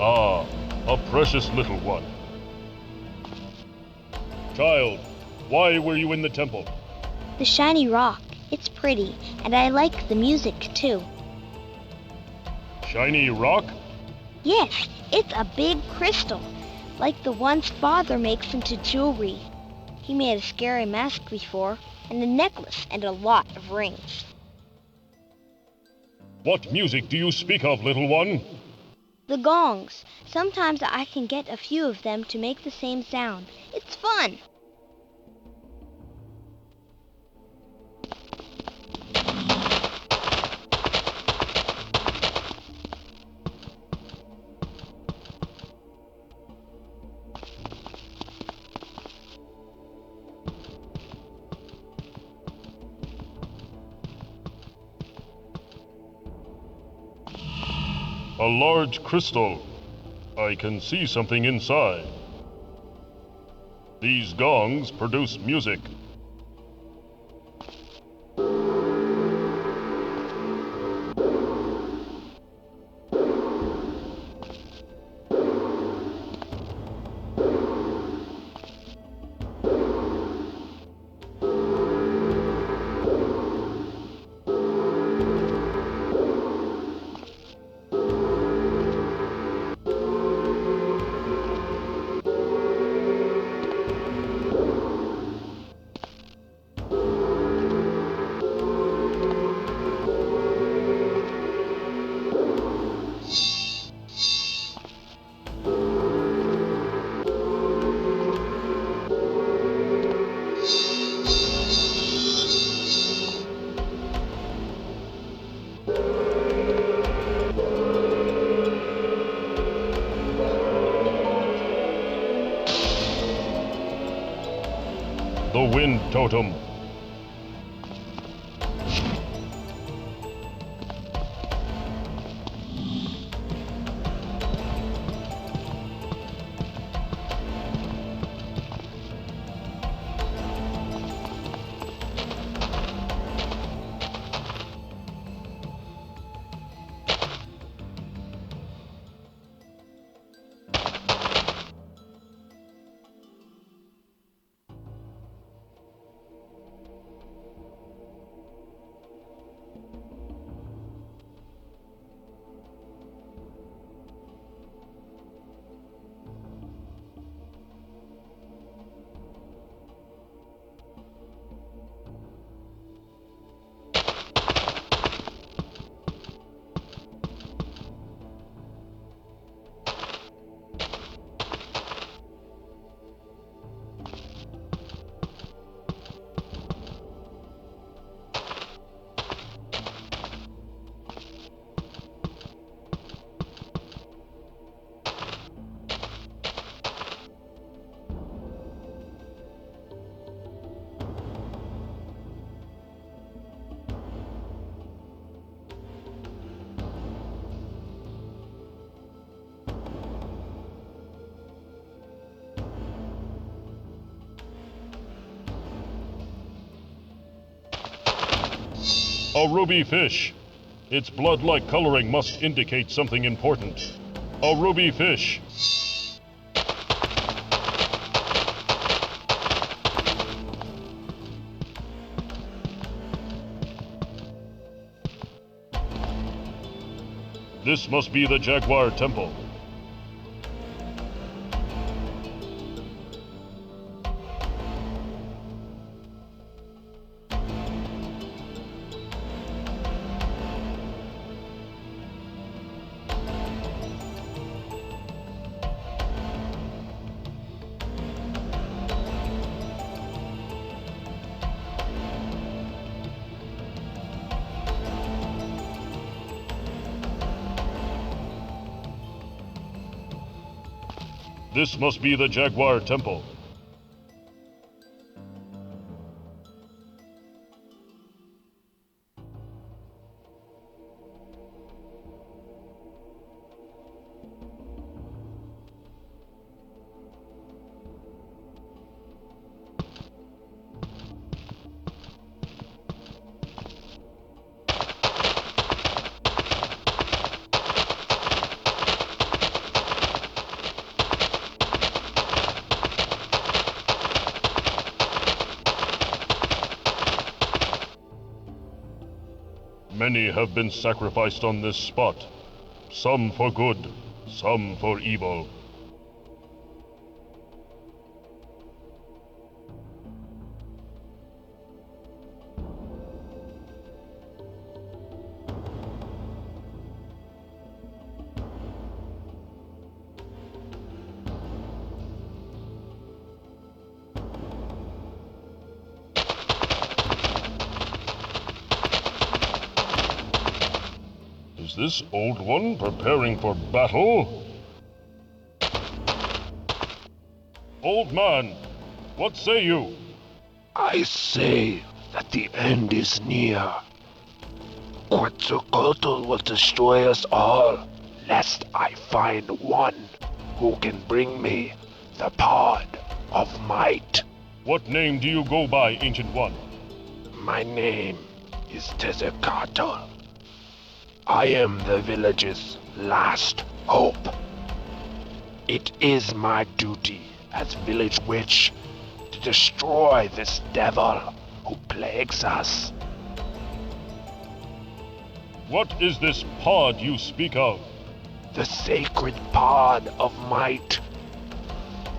Ah, a precious little one. Child, why were you in the temple? The shiny rock. It's pretty, and I like the music too. Shiny rock? Yes, it's a big crystal, like the ones Father makes into jewelry. He made a scary mask before, and a necklace, and a lot of rings. What music do you speak of, little one? The gongs. Sometimes I can get a few of them to make the same sound. It's fun. A large crystal. I can see something inside. These gongs produce music. The wind totem. A ruby fish. Its blood-like coloring must indicate something important. A ruby fish. This must be the Jaguar Temple. This must be the Jaguar Temple. Many have been sacrificed on this spot. Some for good, some for evil. Is this old one preparing for battle? Old man, what say you? I say that the end is near. Quetzalcoatl will destroy us all, lest I find one who can bring me the pod of might. What name do you go by, Ancient One? My name is Tezekato. I am the village's last hope. It is my duty as village witch to destroy this devil who plagues us. What is this pod you speak of? The sacred pod of might.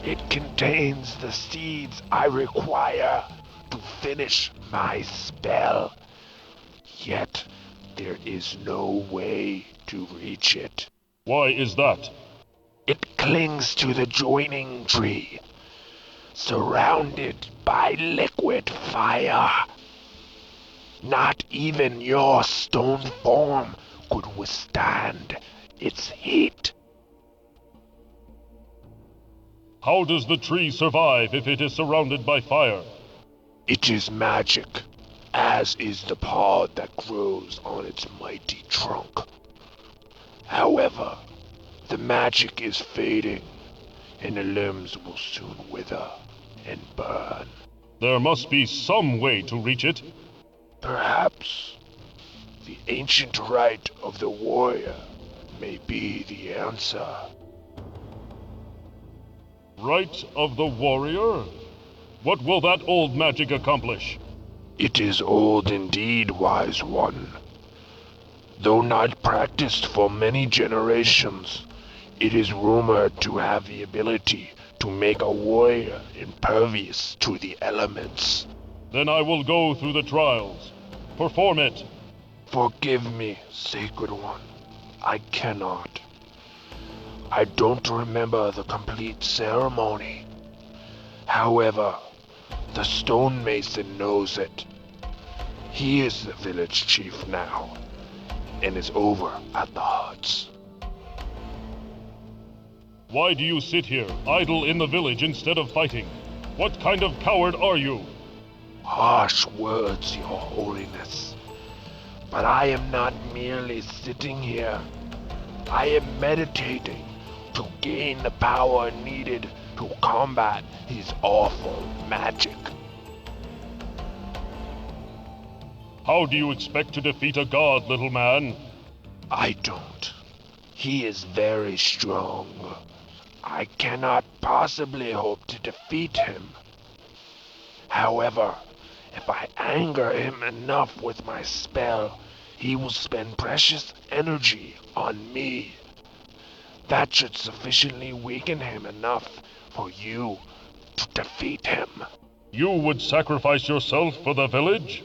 It contains the seeds I require to finish my spell. Yet there is no way to reach it. Why is that? It clings to the joining tree, surrounded by liquid fire. Not even your stone form could withstand its heat. How does the tree survive if it is surrounded by fire? It is magic, as is the pod that grows on its mighty trunk. However, the magic is fading, and the limbs will soon wither and burn. There must be some way to reach it. Perhaps the ancient rite of the warrior may be the answer. Rite of the warrior? What will that old magic accomplish? It is old indeed, wise one. Though not practiced for many generations, it is rumored to have the ability to make a warrior impervious to the elements. Then I will go through the trials. Perform it. Forgive me, Sacred One. I cannot. I don't remember the complete ceremony. However, the stonemason knows it. He is the village chief now, and is over at the huts. Why do you sit here, idle in the village instead of fighting? What kind of coward are you? Harsh words, Your Holiness. But I am not merely sitting here. I am meditating to gain the power needed to combat his awful magic. How do you expect to defeat a god, little man? I don't. He is very strong. I cannot possibly hope to defeat him. However, if I anger him enough with my spell, he will spend precious energy on me. That should sufficiently weaken him enough for you to defeat him. You would sacrifice yourself for the village?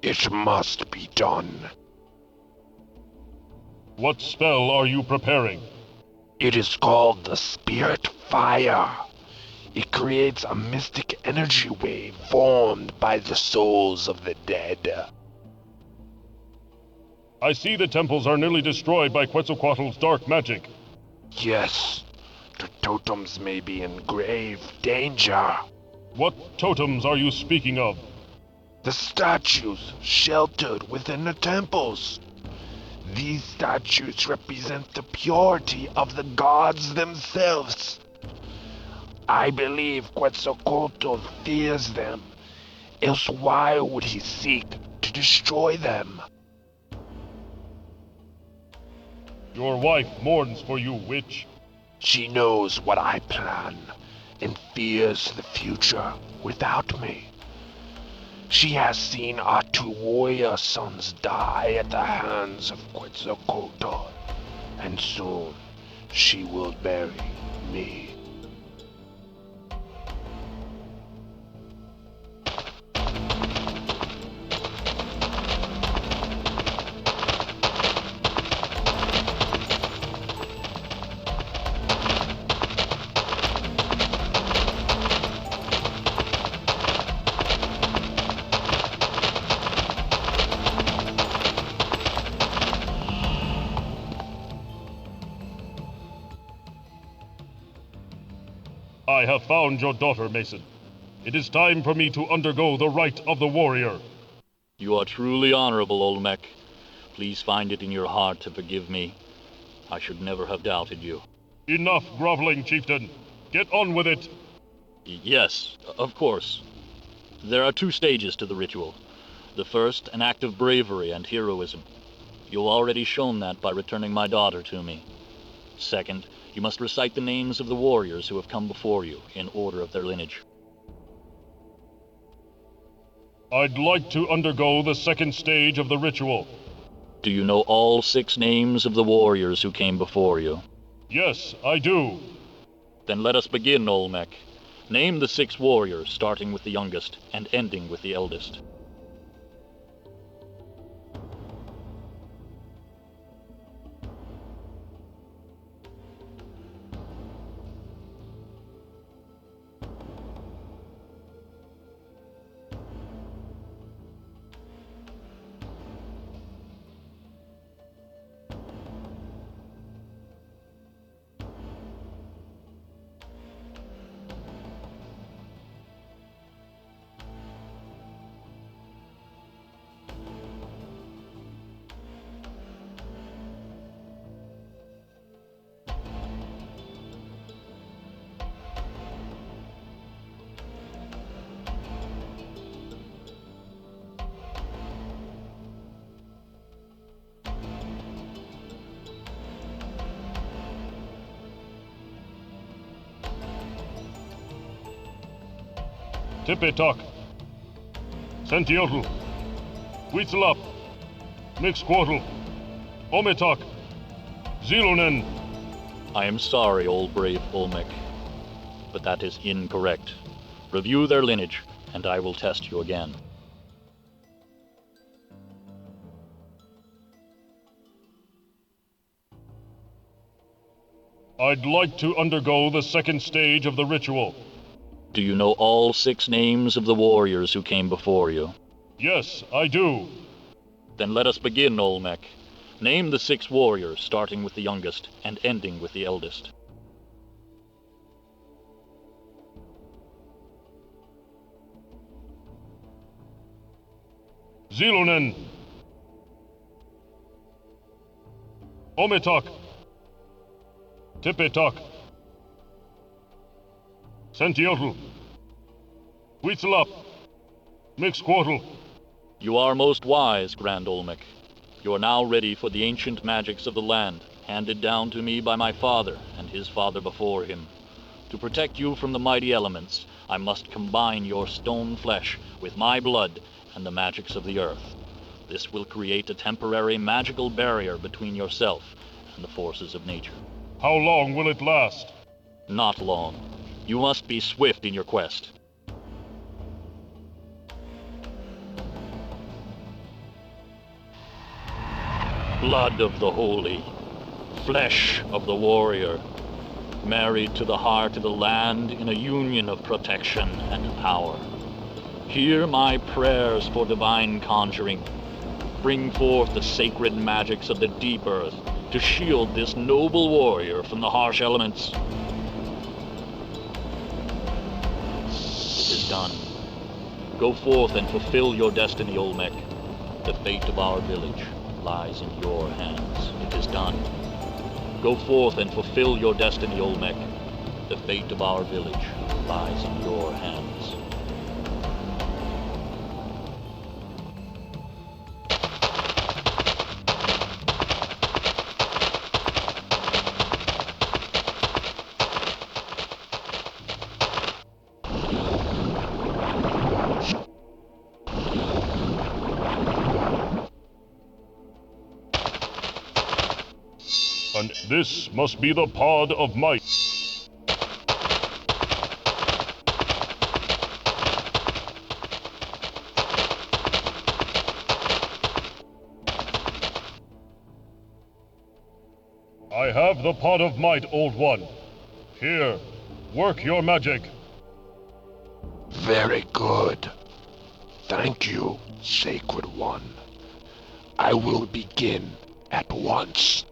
It must be done. What spell are you preparing? It is called the Spirit Fire. It creates a mystic energy wave formed by the souls of the dead. I see the temples are nearly destroyed by Quetzalcoatl's dark magic. Yes, the totems may be in grave danger. What totems are you speaking of? The statues sheltered within the temples. These statues represent the purity of the gods themselves. I believe Quetzalcoatl fears them, else why would he seek to destroy them? Your wife mourns for you, witch. She knows what I plan, and fears the future without me. She has seen our two warrior sons die at the hands of Quetzalcoatl, and soon she will bury me. I have found your daughter, Mason. It is time for me to undergo the rite of the warrior. You are truly honorable, Olmec. Please find it in your heart to forgive me. I should never have doubted you. Enough groveling, chieftain. Get on with it. Yes, of course. There are 2 stages to the ritual. The first, an act of bravery and heroism. You've already shown that by returning my daughter to me. Second, you must recite the names of the warriors who have come before you, in order of their lineage. I'd like to undergo the second stage of the ritual. Do you know all 6 names of the warriors who came before you? Yes, I do. Then let us begin, Olmec. Name the 6 warriors, starting with the youngest and ending with the eldest. Tipitok, Sentiotl, Huitzlap, Mixquartl, Omitok, Zilonen. I am sorry, old brave Olmec, but that is incorrect. Review their lineage, and I will test you again. I'd like to undergo the second stage of the ritual. Do you know all 6 names of the warriors who came before you? Yes, I do. Then let us begin, Olmec. Name the 6 warriors, starting with the youngest and ending with the eldest. Zilonen, Omitok, Tipitok, Sentiotl, Huitzlap, Mixquartl. You are most wise, Grand Olmec. You are now ready for the ancient magics of the land, handed down to me by my father and his father before him. To protect you from the mighty elements, I must combine your stone flesh with my blood and the magics of the earth. This will create a temporary magical barrier between yourself and the forces of nature. How long will it last? Not long. You must be swift in your quest. Blood of the holy, flesh of the warrior, married to the heart of the land in a union of protection and power. Hear my prayers for divine conjuring. Bring forth the sacred magics of the deep earth to shield this noble warrior from the harsh elements. It is done. Go forth and fulfill your destiny, Olmec. The fate of our village lies in your hands. It is done. Go forth and fulfill your destiny, Olmec. The fate of our village lies in your hands. And this must be the pod of might. I have the pod of might, Old One. Here, work your magic. Very good. Thank you, Sacred One. I will begin at once.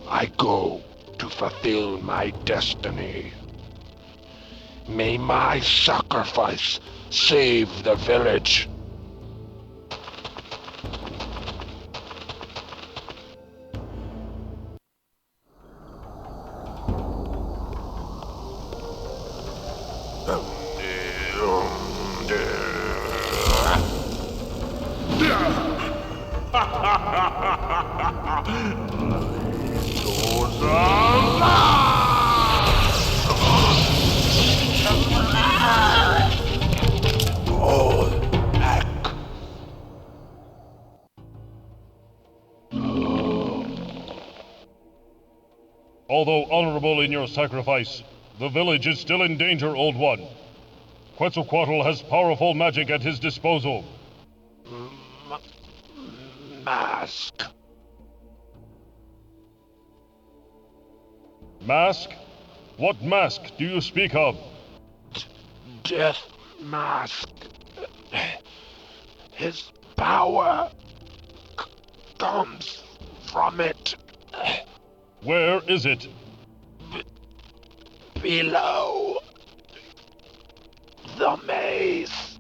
I go to fulfill my destiny. May my sacrifice save the village. Although honorable in your sacrifice, the village is still in danger, Old One. Quetzalcoatl has powerful magic at his disposal. Mask. Mask? What mask do you speak of? Death Mask. His power comes from it. Where is it? Below the maze.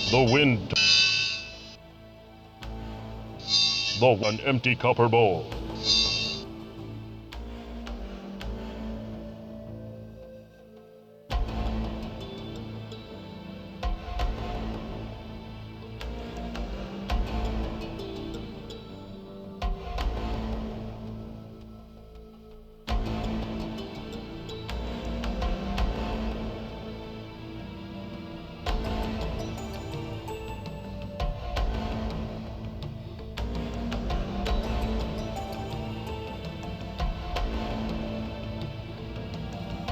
The wind. An empty copper bowl.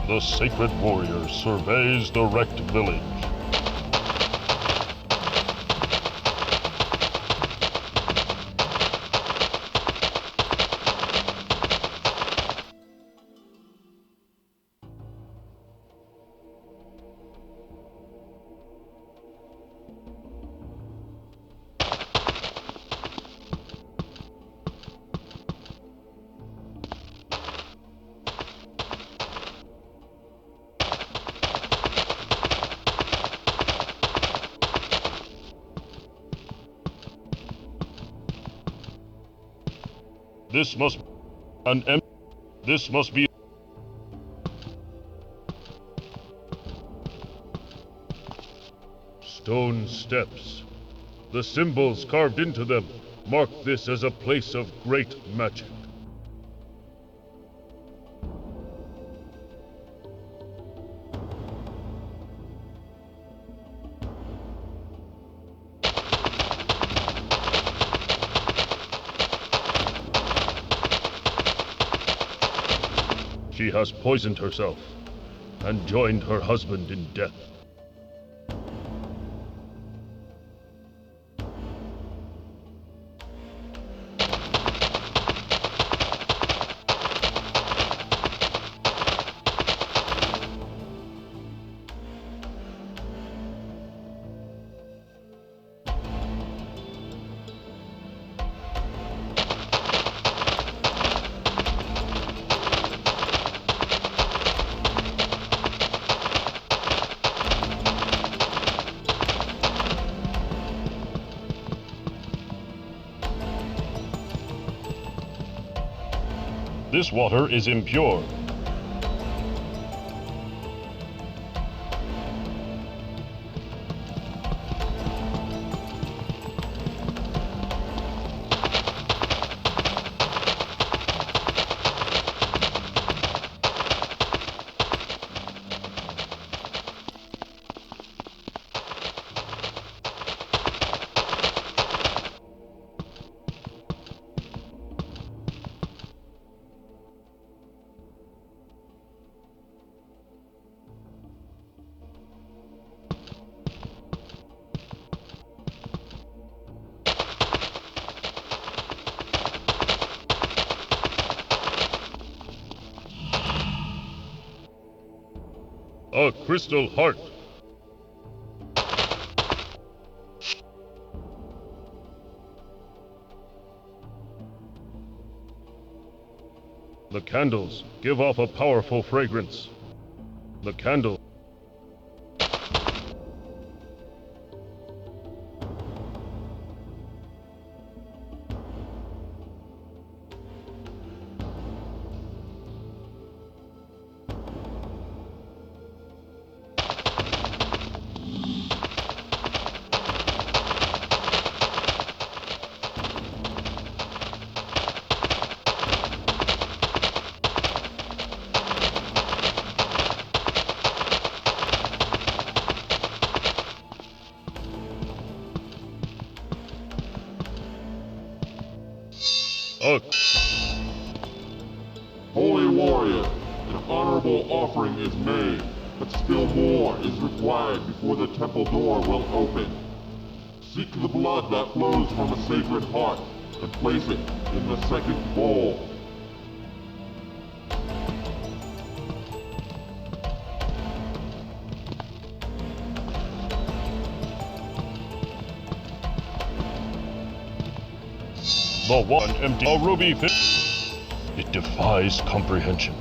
The sacred warrior surveys the wrecked village. This must be stone steps. The symbols carved into them mark this as a place of great magic. She has poisoned herself and joined her husband in death. This water is impure. A crystal heart. The candles give off a powerful fragrance. The candle. Holy warrior, an honorable offering is made, but still more is required before the temple door will open. Seek the blood that flows from a sacred heart and place it in the second bowl. The one empty a ruby fit. It defies comprehension.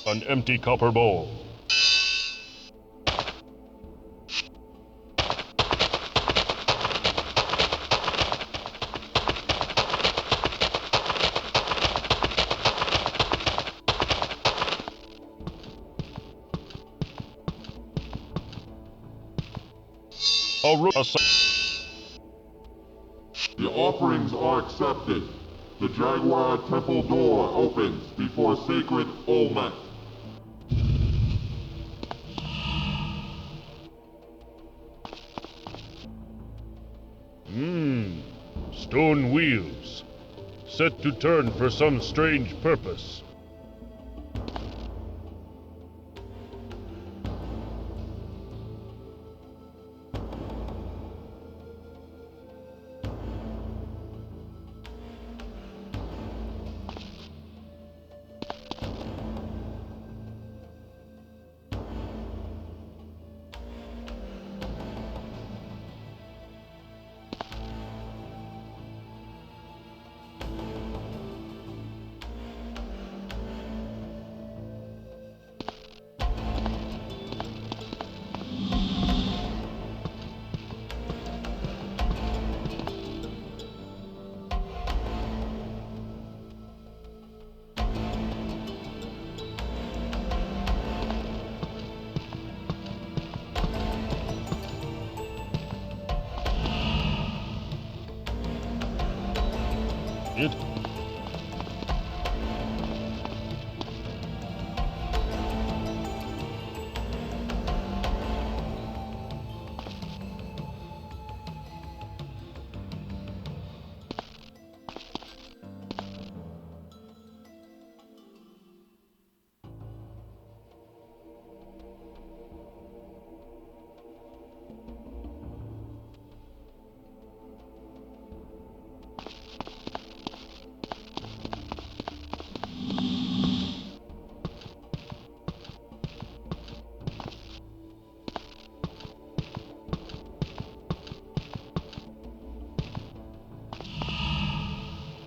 An empty copper bowl. The offerings are accepted. The Jaguar temple door opens before sacred Olmec. Stone wheels. Set to turn for some strange purpose.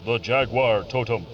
The Jaguar Totem.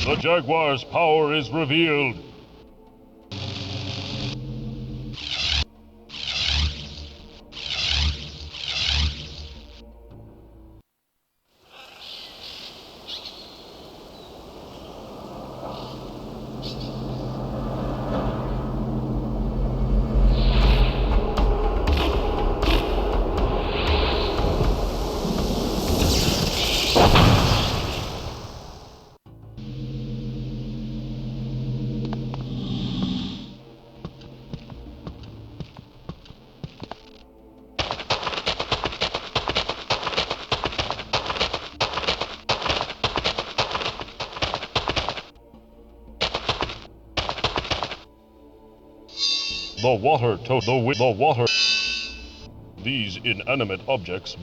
The Jaguar's power is revealed. The water. These inanimate objects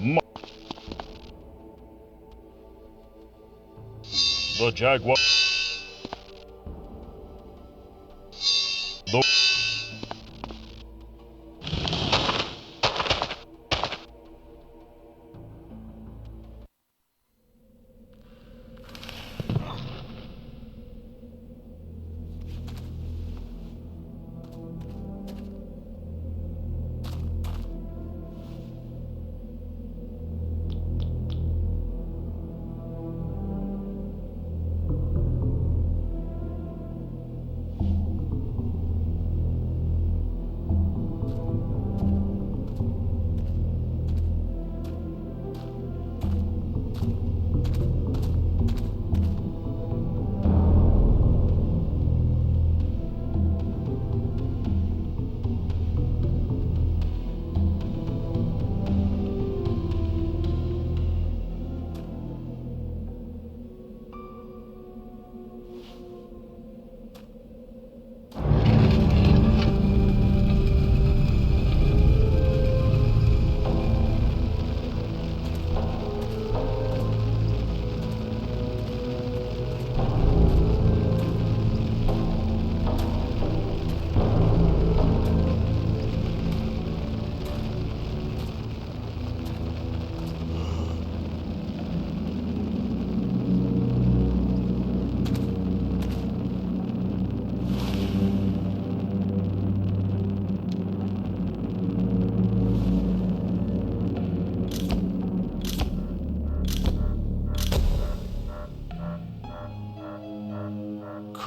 The Jaguar.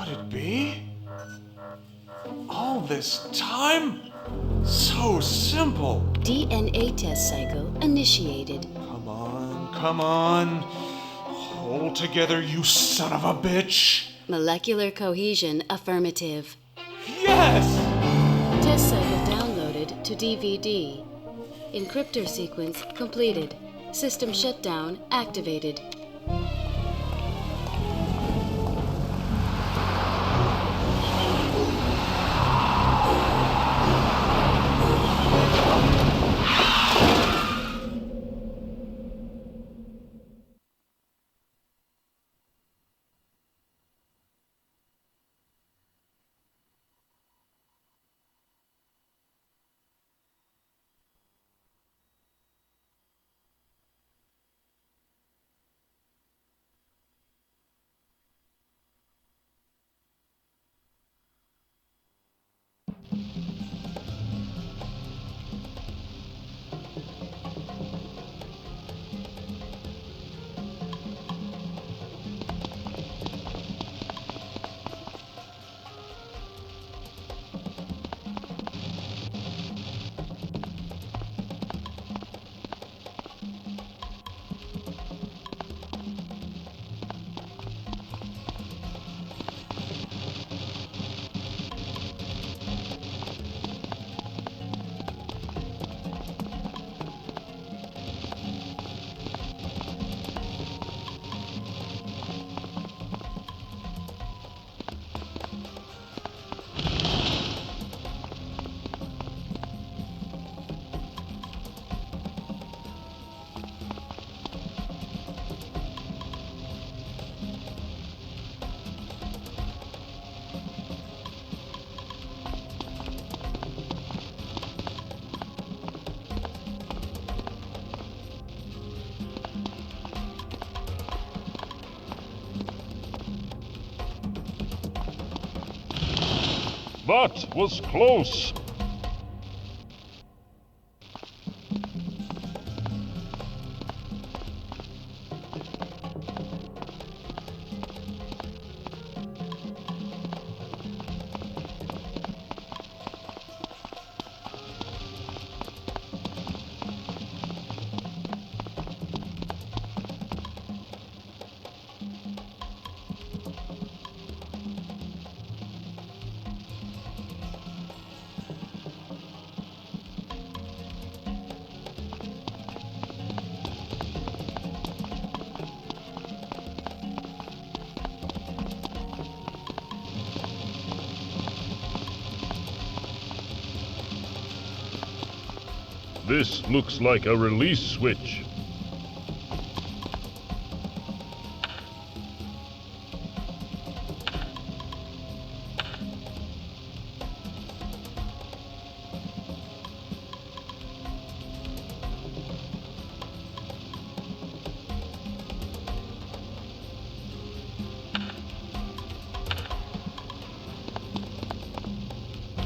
Could it be? All this time? So simple. DNA test cycle initiated. Come on. Hold together, you son of a bitch. Molecular cohesion affirmative. Yes! Test cycle downloaded to DVD. Encryptor sequence completed. System shutdown activated. That was close. This looks like a release switch.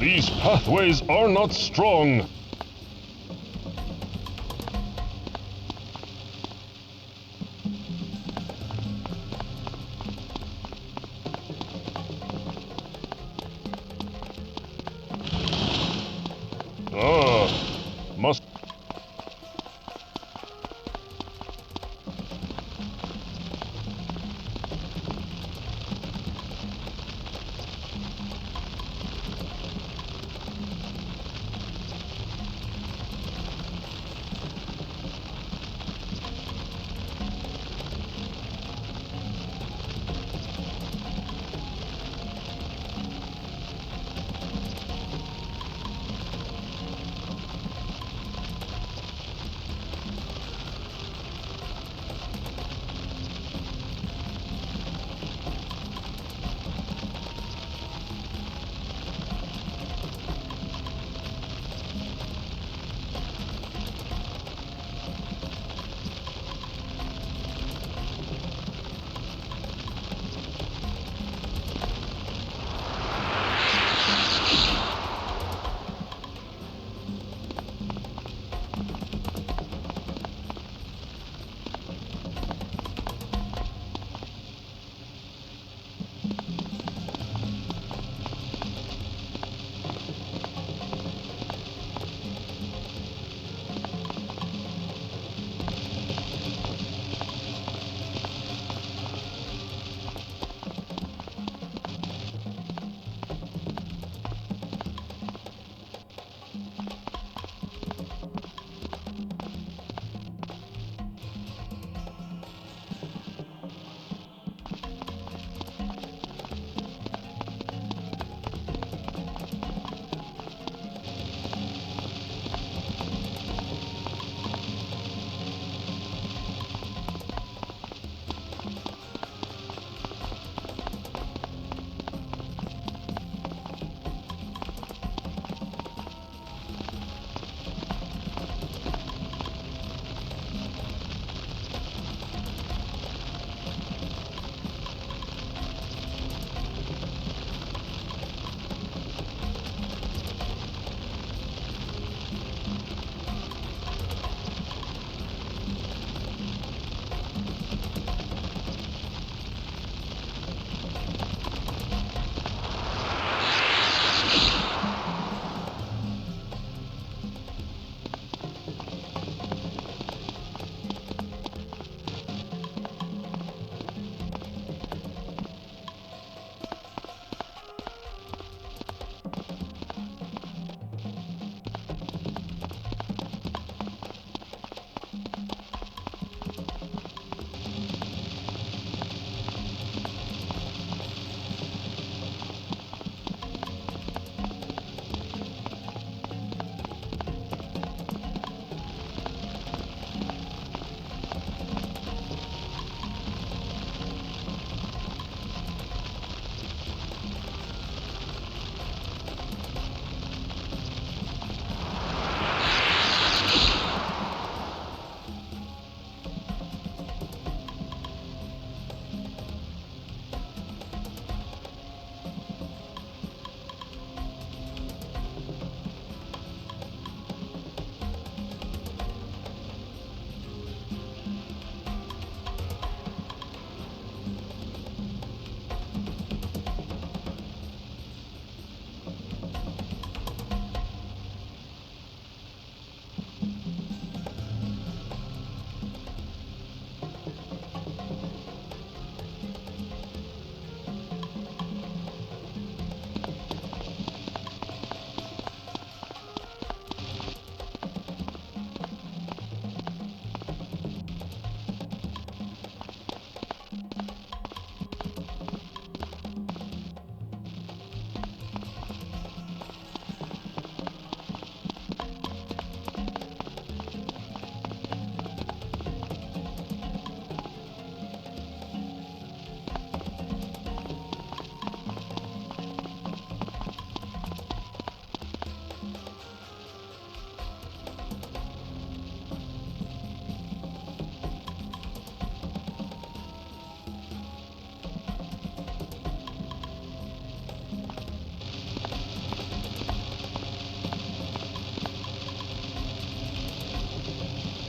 These pathways are not strong. Must...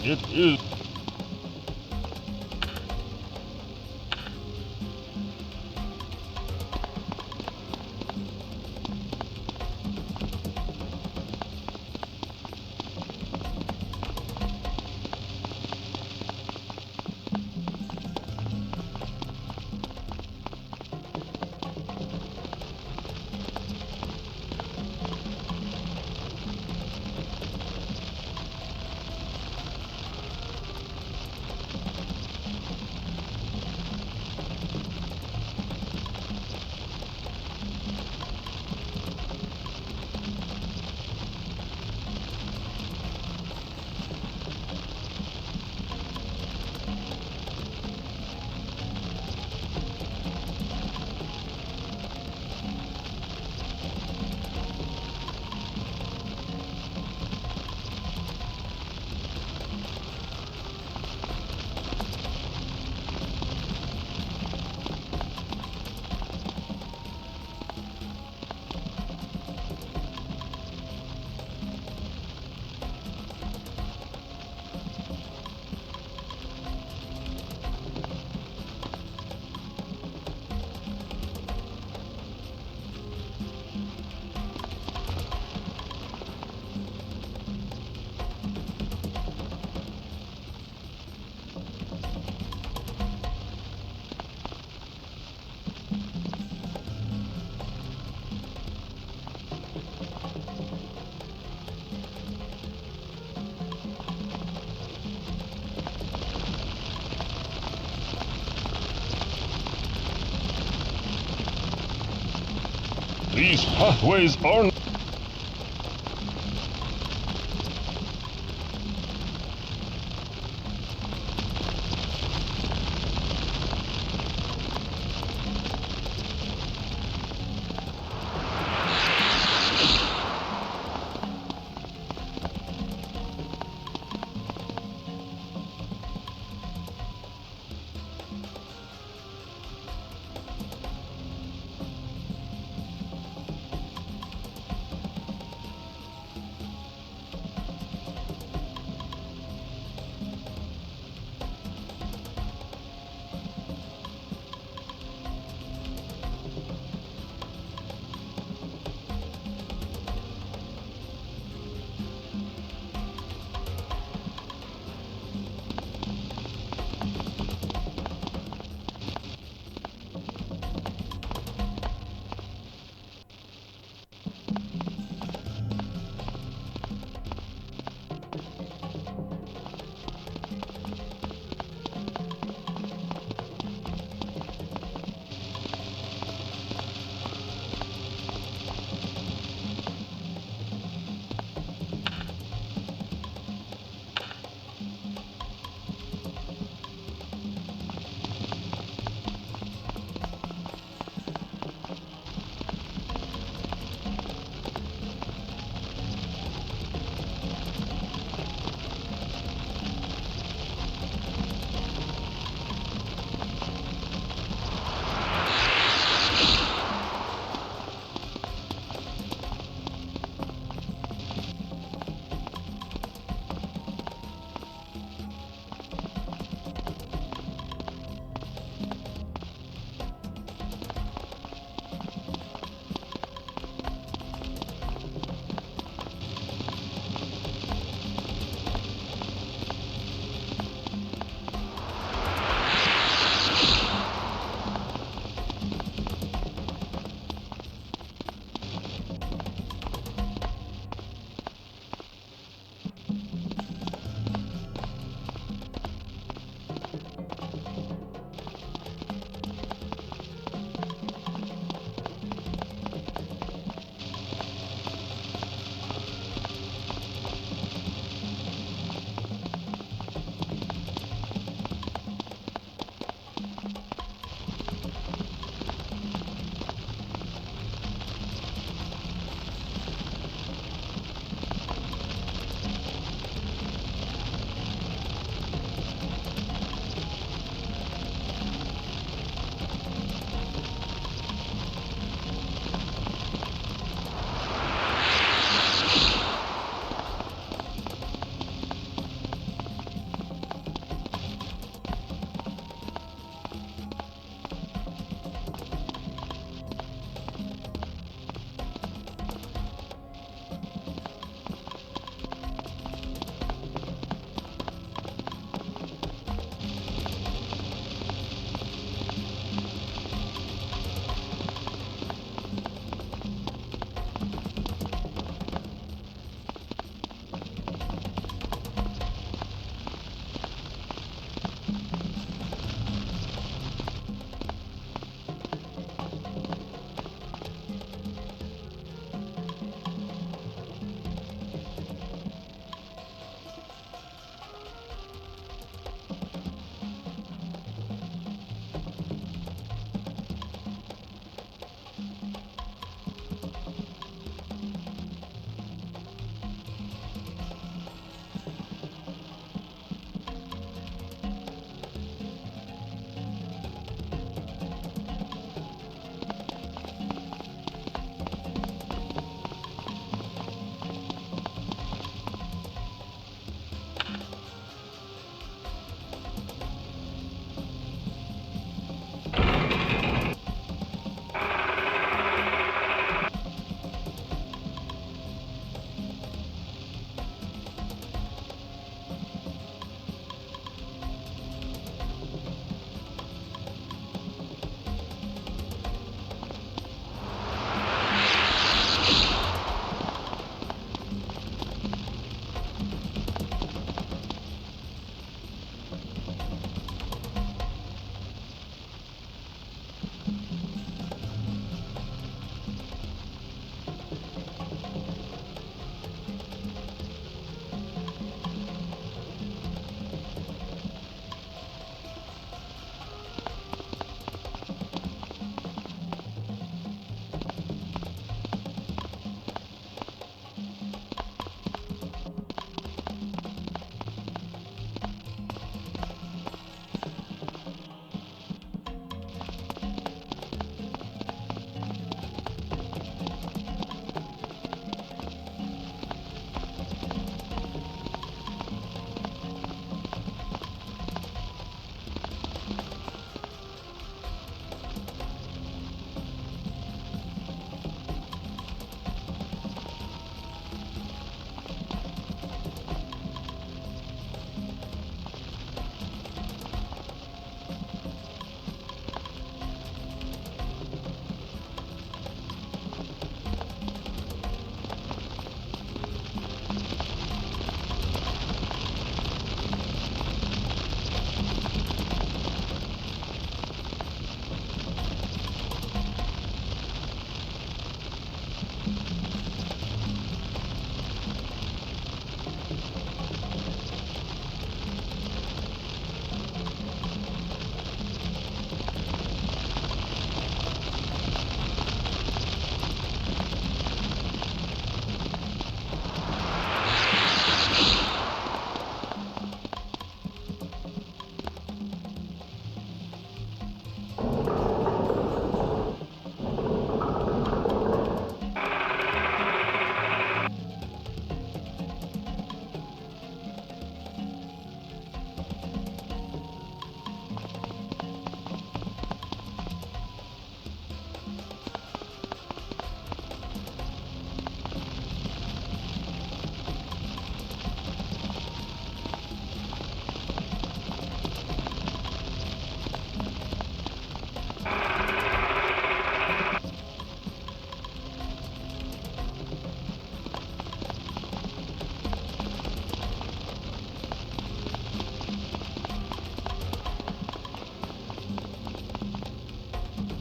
It is. These pathways are...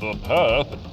The path?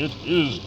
It is.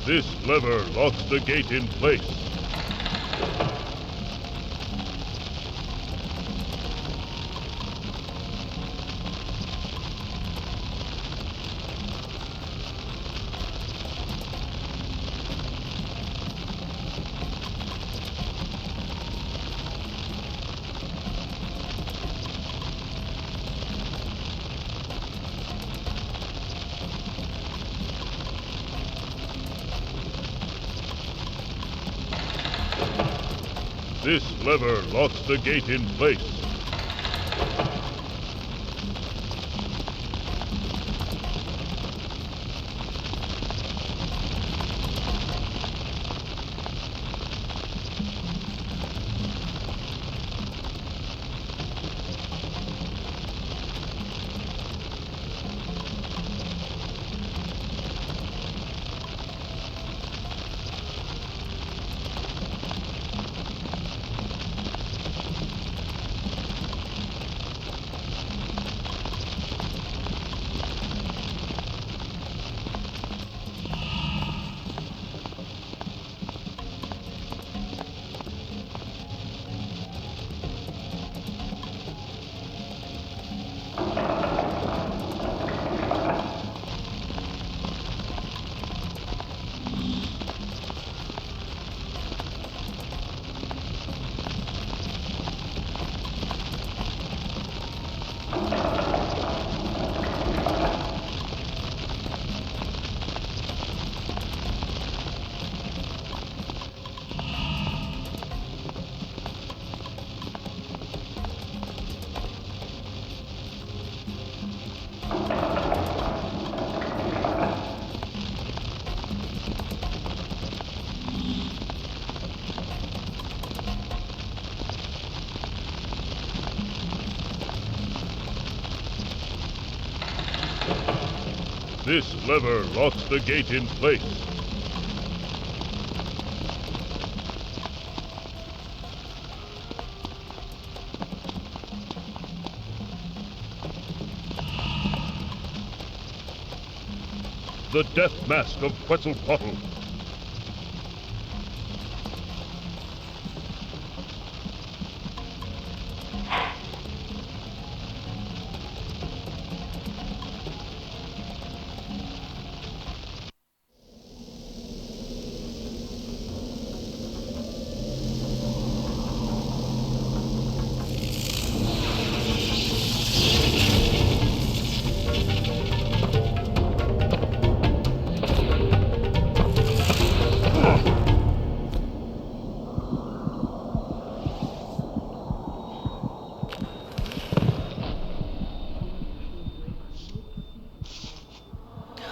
This lever locks the gate in place. This lever locks the gate in place. This lever locks the gate in place. The death mask of Quetzalcoatl.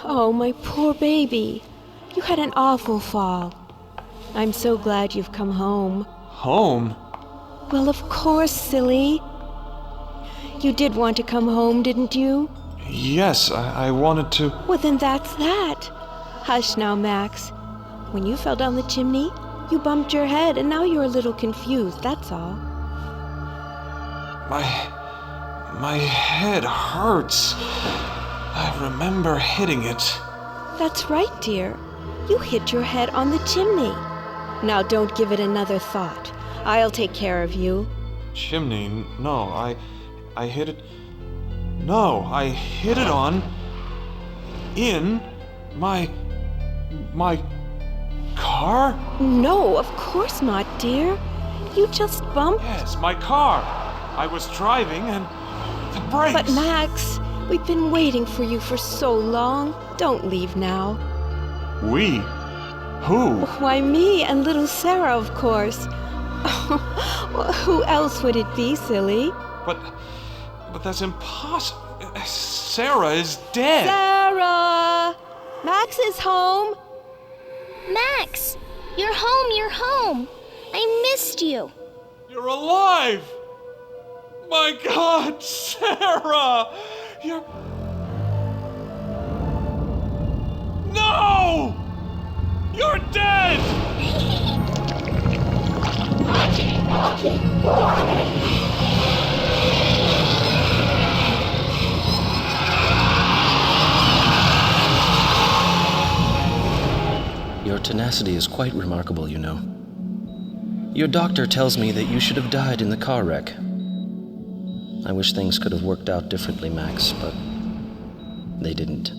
Oh, my poor baby. You had an awful fall. I'm so glad you've come home. Home? Well, of course, silly. You did want to come home, didn't you? Yes, I wanted to. Well, then that's that. Hush now, Max. When you fell down the chimney, you bumped your head, and now you're a little confused, that's all. My head hurts. I remember hitting it. That's right, dear. You hit your head on the chimney. Now don't give it another thought. I'll take care of you. Chimney? No, I hit it. No, I hit it on. In my car? No, of course not, dear. You just bumped. Yes, my car. I was driving and the brakes. But Max, we've been waiting for you for so long. Don't leave now. We? Who? Why, me and little Sarah, of course. Well, who else would it be, silly? But that's impossible. Sarah is dead. Sarah! Max is home. Max, you're home. I missed you. You're alive! My God, Sarah! You're... No! You're dead! Your tenacity is quite remarkable, you know. Your doctor tells me that you should have died in the car wreck. I wish things could have worked out differently, Max, but they didn't.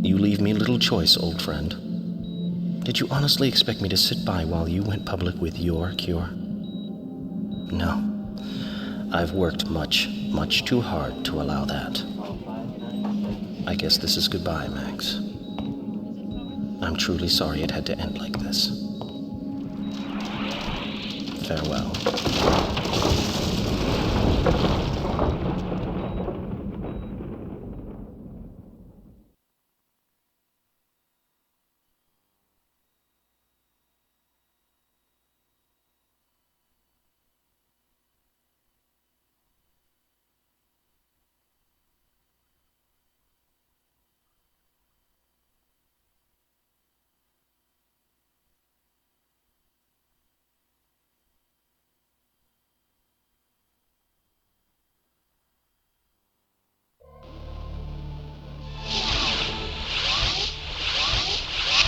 You leave me little choice, old friend. Did you honestly expect me to sit by while you went public with your cure? No. I've worked much, much too hard to allow that. I guess this is goodbye, Max. I'm truly sorry it had to end like this. Farewell.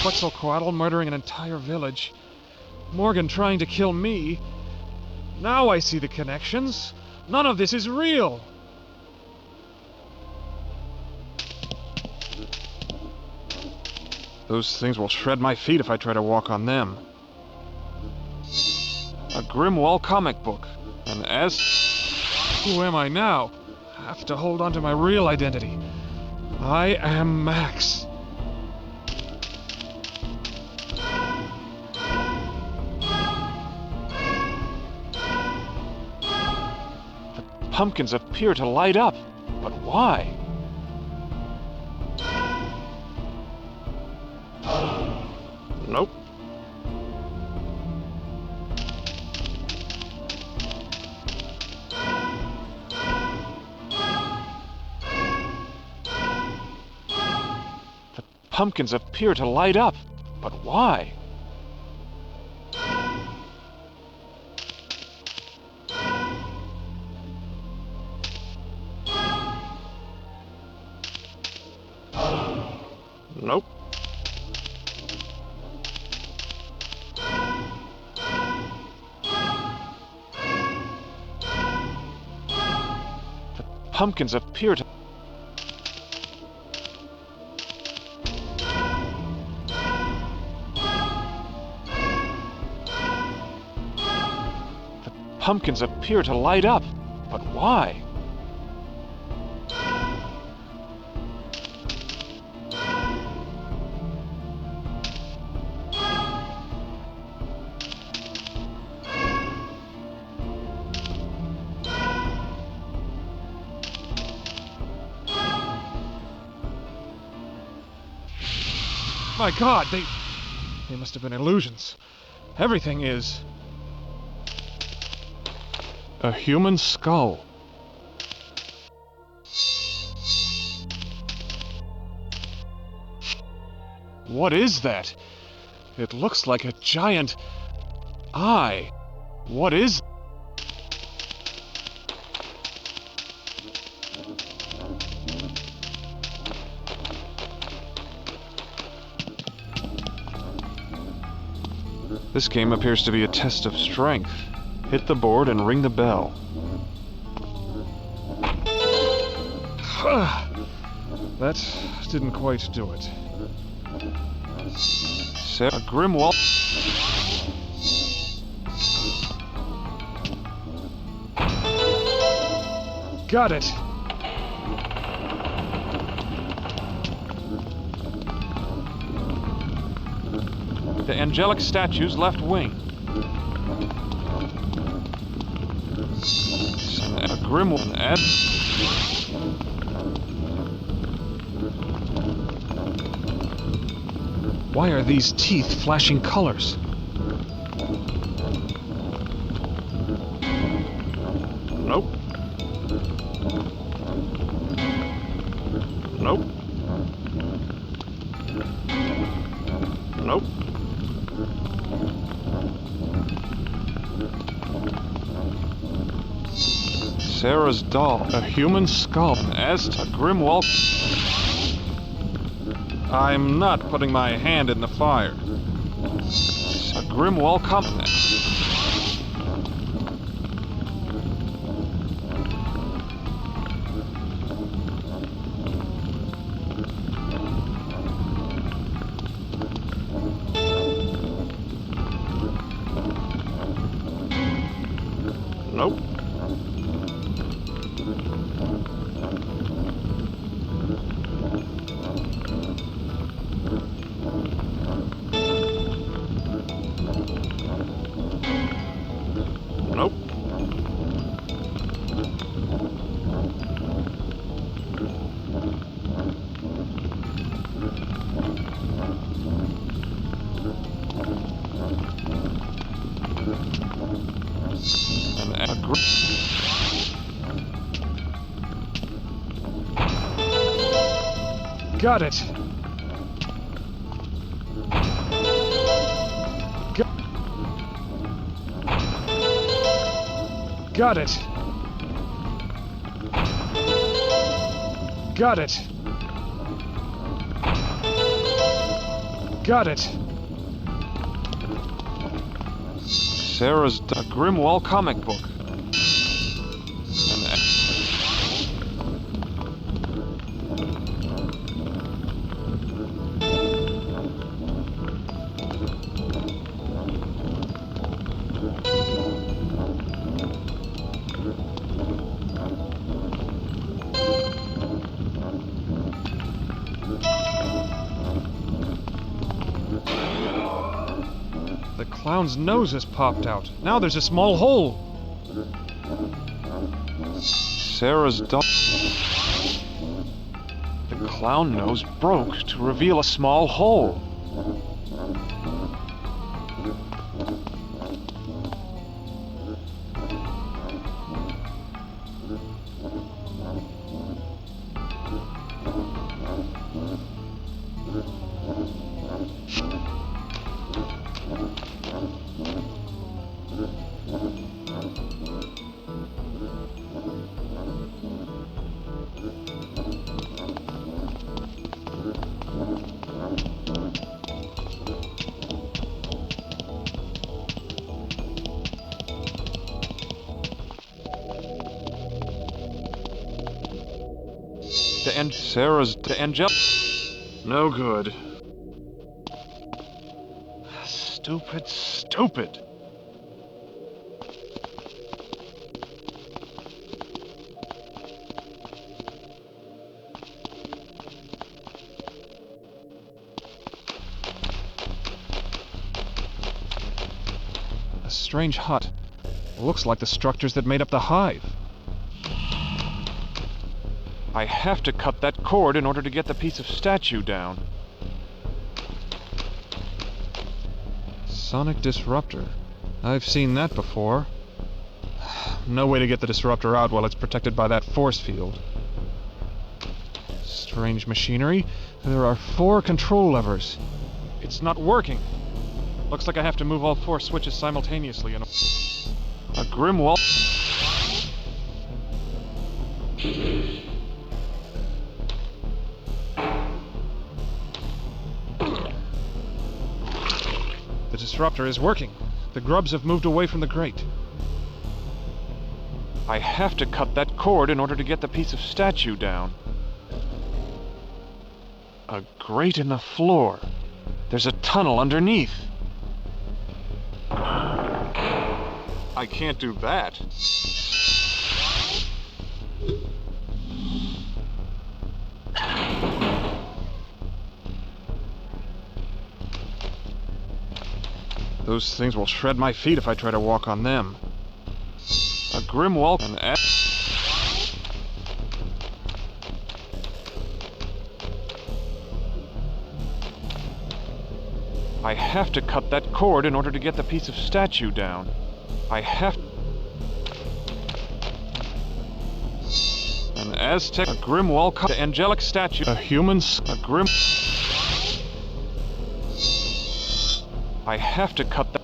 Quetzalcoatl murdering an entire village. Morgan trying to kill me. Now I see the connections. None of this is real. Those things will shred my feet if I try to walk on them. A Grimwall comic book. An S. Who am I now? I have to hold on to my real identity. I am Max. Pumpkins appear to light up, but why? Nope. pumpkins appear to light up. But why? Nope. The pumpkins appear to... The pumpkins appear to light up. But why? My God, they must have been illusions. Everything is... A human skull. What is that? It looks like a giant eye. What is... This game appears to be a test of strength. Hit the board and ring the bell. That didn't quite do it. A grim wall... Got it! The angelic statue's left wing. A grim one. Why are these teeth flashing colors? Nope. Nope. Nope. Sarah's doll. A human skull. As a grim wall... I'm not putting my hand in the fire. A grim wall company. Nope. Nope. Got it! Got it! Got it! Got it! Sarah's Grimwall comic book. The clown's nose has popped out. Now there's a small hole. Sarah's doll. The clown nose broke to reveal a small hole. Sarah's to Angel. No good. Stupid, stupid. A strange hut. Looks like the structures that made up the hive. I have to cut that cord in order to get the piece of statue down. Sonic disruptor. I've seen that before. No way to get the disruptor out while it's protected by that force field. Strange machinery. There are 4 control levers. It's not working. Looks like I have to move all 4 switches simultaneously in a grim wall. The disruptor is working. The grubs have moved away from the grate. I have to cut that cord in order to get the piece of statue down. A grate in the floor. There's a tunnel underneath. I can't do that. Those things will shred my feet if I try to walk on them. A grim wall and I have to cut that cord in order to get the piece of statue down. I have an Aztec, a grim wall cut, the angelic statue, a human, a grim. I have to cut that.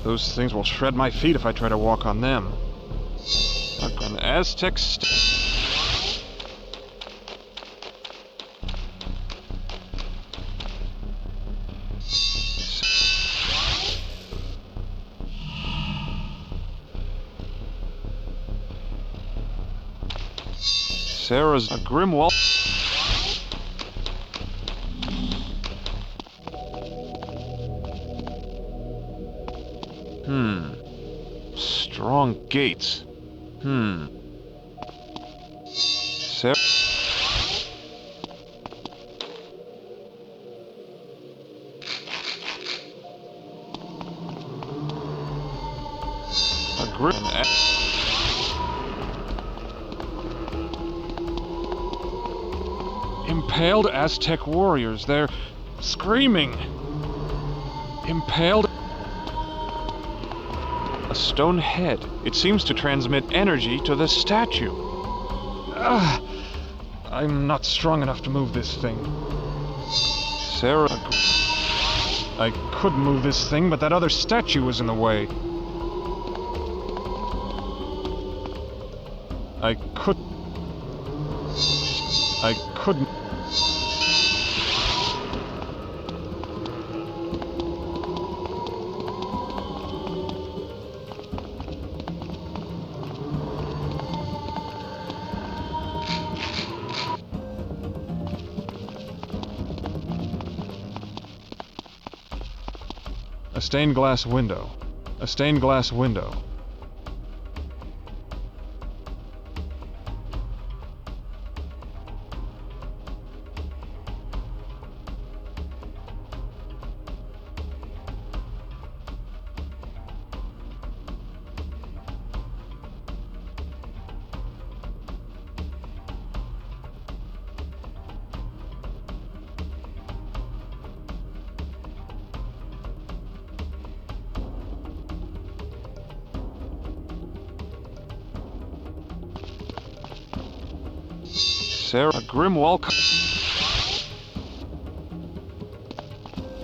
Those things will shred my feet if I try to walk on them. An Aztec Sarah's a grim wall. Strong gates. Sarah. A grim. Impaled Aztec warriors. They're screaming. Impaled. A stone head. It seems to transmit energy to the statue. I'm not strong enough to move this thing. Sarah. I could move this thing, but that other statue was in the way. I couldn't. A stained glass window. A stained glass window. Sarah, a grim wall.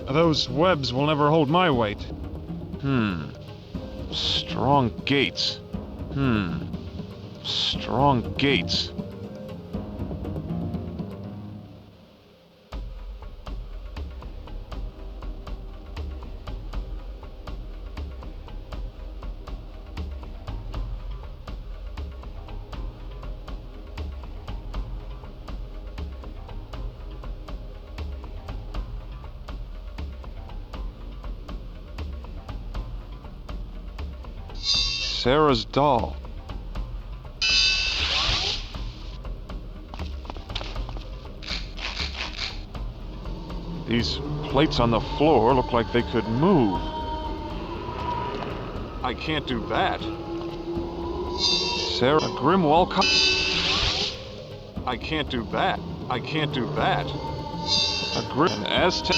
Those webs will never hold my weight. Strong gates. Strong gates. Sarah's doll. These plates on the floor look like they could move. I can't do that. Sarah, a Grimwall I can't do that. I can't do that. An Aztec.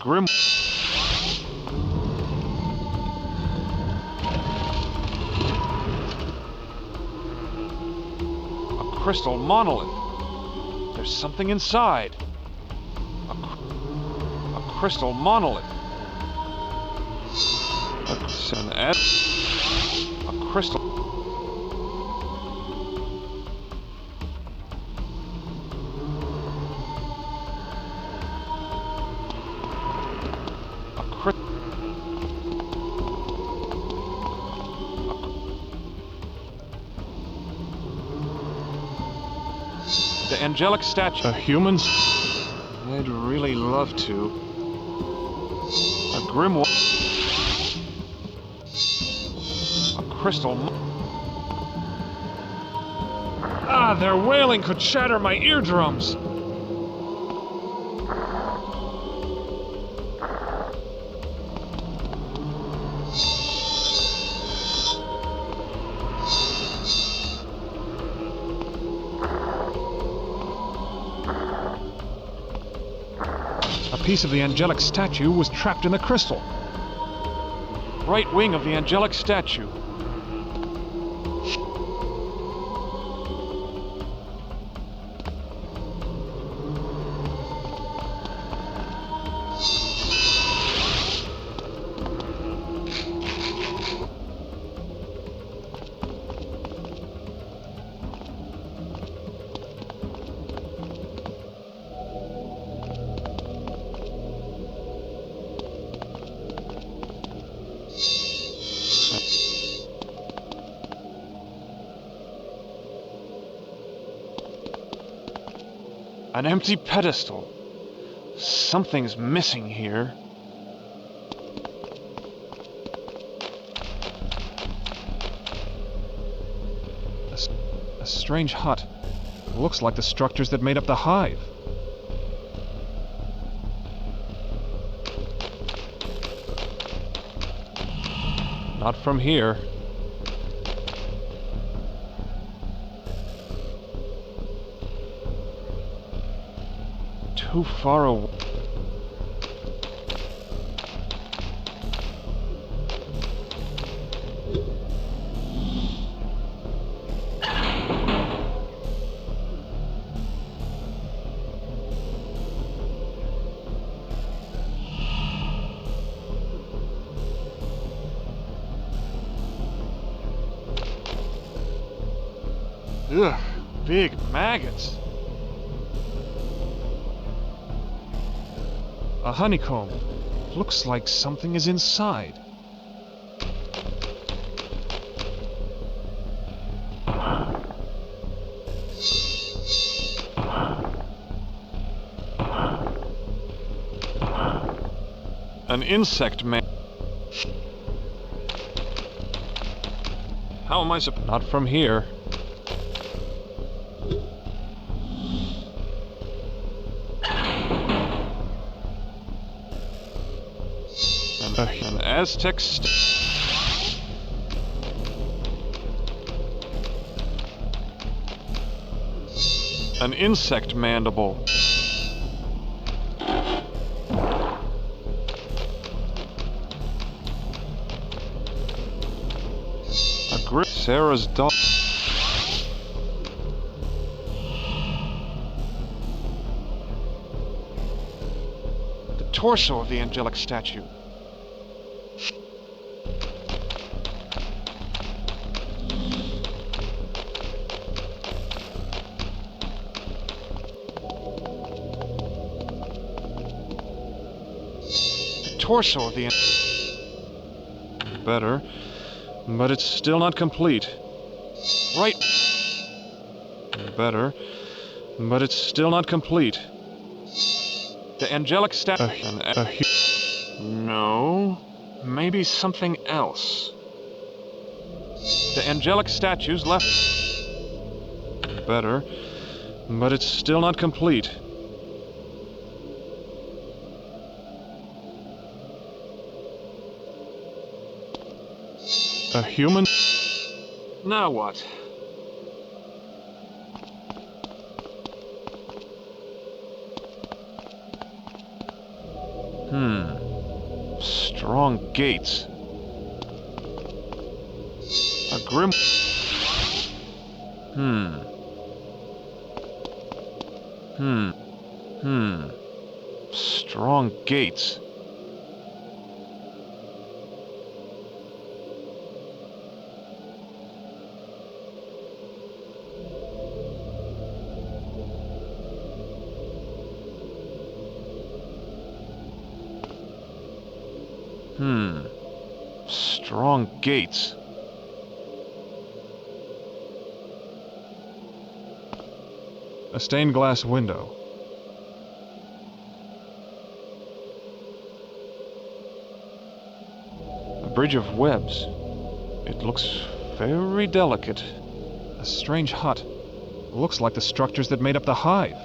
Grim. A crystal monolith. There's something inside. A crystal monolith. A crystal. The angelic statue. A human's? I'd really love to. A grimoire. A crystal. Ah, their wailing could shatter my eardrums. A piece of the angelic statue was trapped in the crystal. Right wing of the angelic statue. An empty pedestal. Something's missing here. A strange hut. Looks like the structures that made up the hive. Not from here. Too far away. Ugh, big maggots. A honeycomb. Looks like something is inside. An insect man. How am I supposed? Not from here. An Aztec an insect mandible. A grip. Sarah's dog. The torso of the angelic statue. Torso of the better, but it's still not complete. Right. Better, but it's still not complete. The angelic no, maybe something else. The angelic statue's left. Better, but it's still not complete. A human? Now what? Strong gates. A grim... Strong gates. Strong gates. A stained glass window. A bridge of webs. It looks very delicate. A strange hut. Looks like the structures that made up the hive.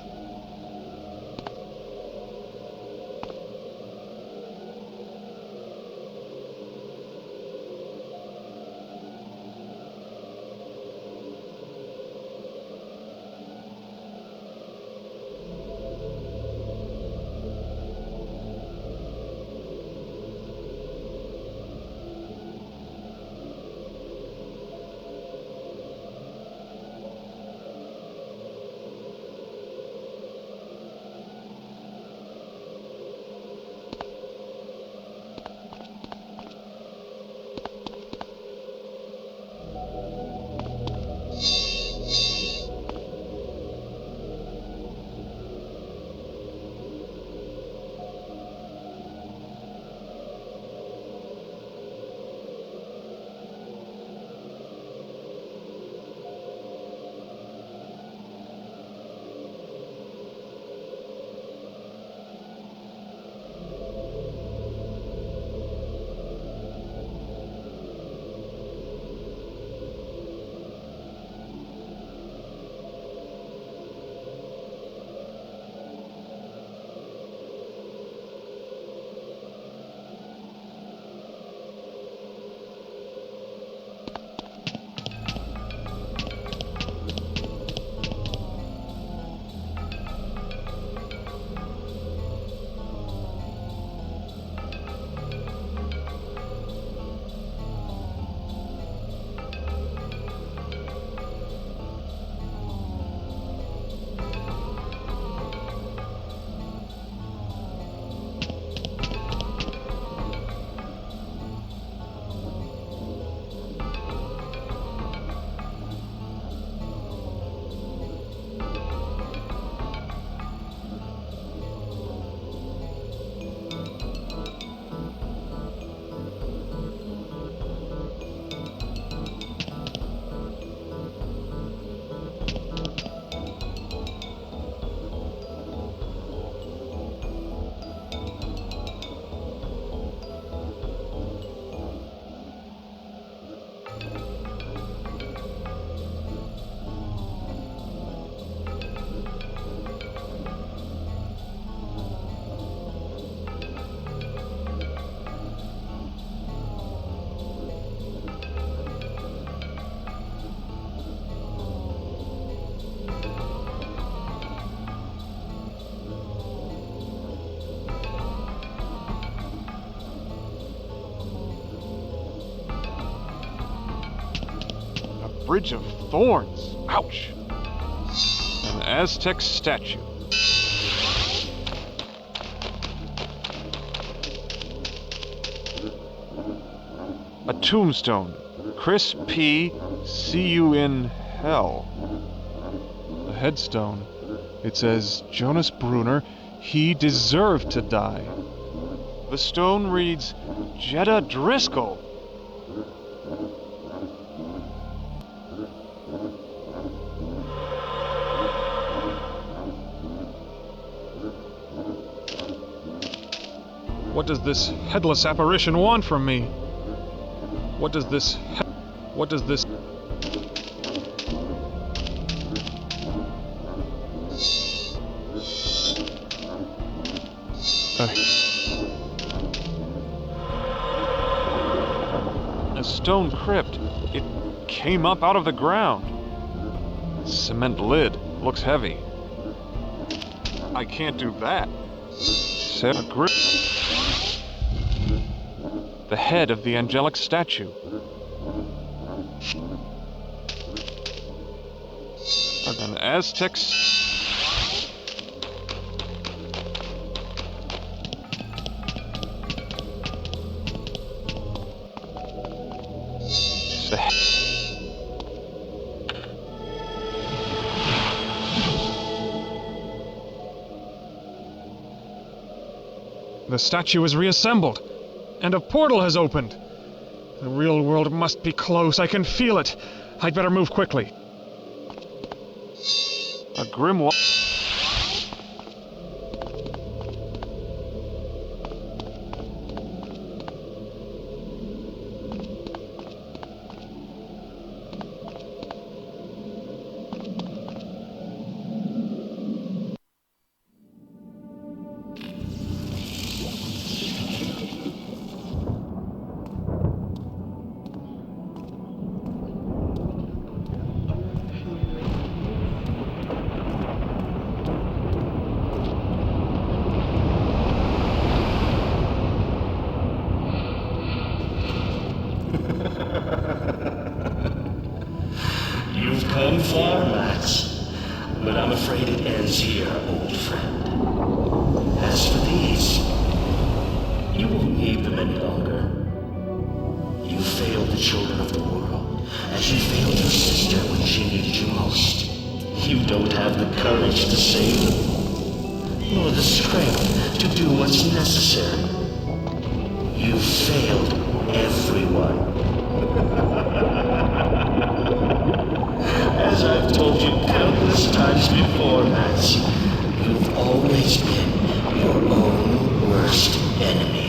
Bridge of Thorns. Ouch. An Aztec statue. A tombstone. Chris P. See you in hell. A headstone. It says, Jonas Brunner, he deserved to die. The stone reads, Jetta Driscoll. What does this headless apparition want from me? What does this... A stone crypt. It came up out of the ground. Cement lid. Looks heavy. I can't do that. The head of the angelic statue. An Aztec... The statue is reassembled, and a portal has opened. The real world must be close. I can feel it. I'd better move quickly. A grimoire. You've come far, Max, but I'm afraid it ends here, old friend. As for these, you won't need them any longer. You failed the children of the world, as you failed your sister when she needed you most. You don't have the courage to save them, nor the strength to do what's necessary. You failed everyone. As I've told you countless times before, Max, you've always been your own worst enemy.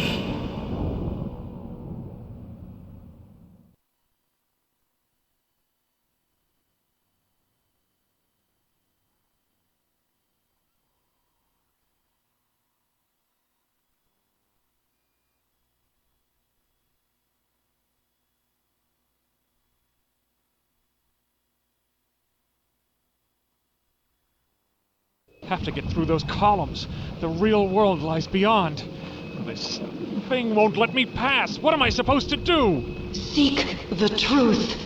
Have to get through those columns. The real world lies beyond. This thing won't let me pass. What am I supposed to do? Seek the truth.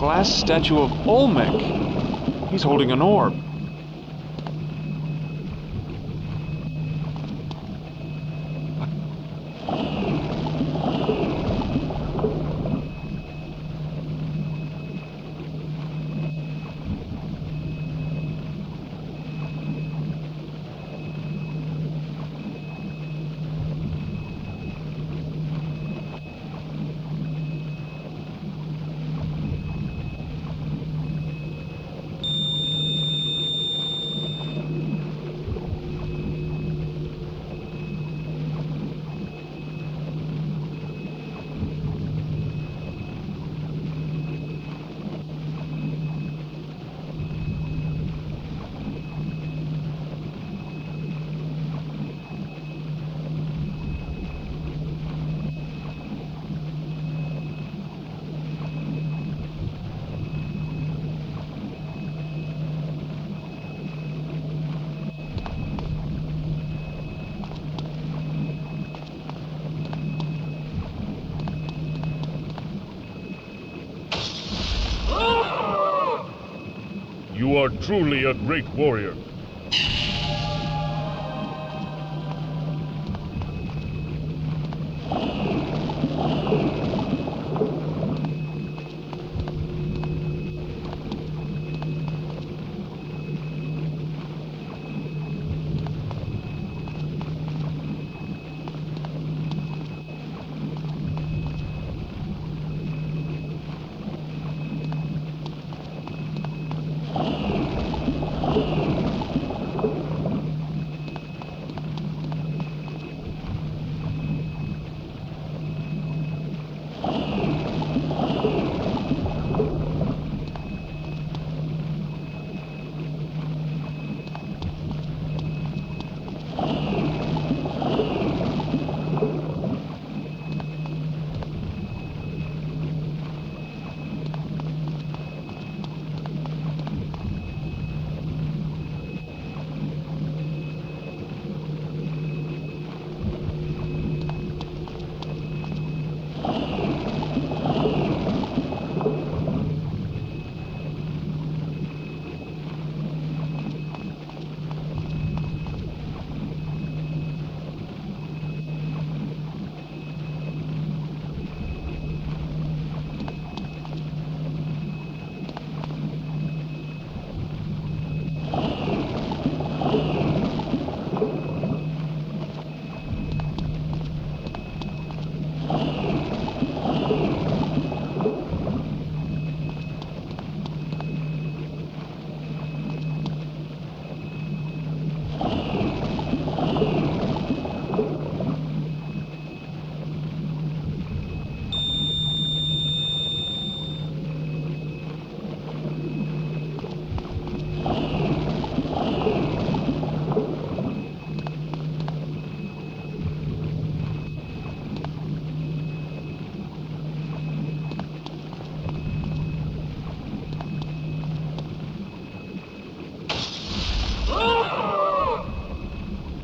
glass statue of Olmec. He's holding an orb. You are truly a great warrior.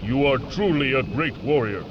You are truly a great warrior.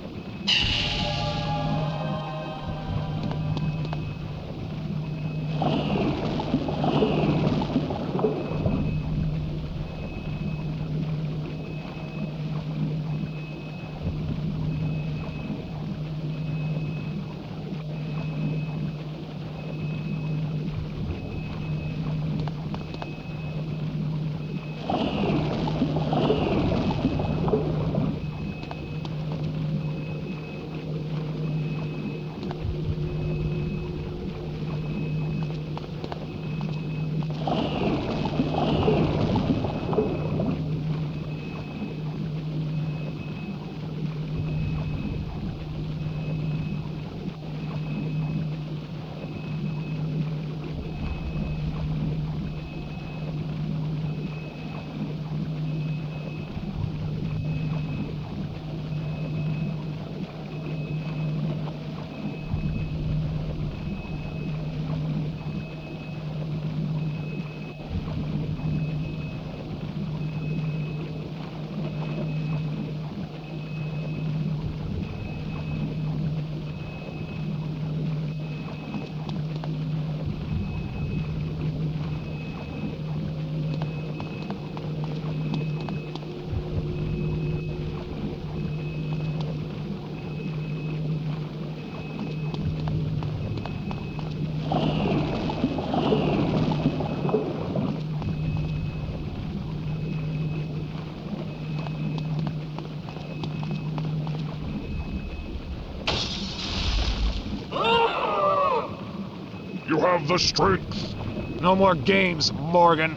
have the strength. No more games, Morgan.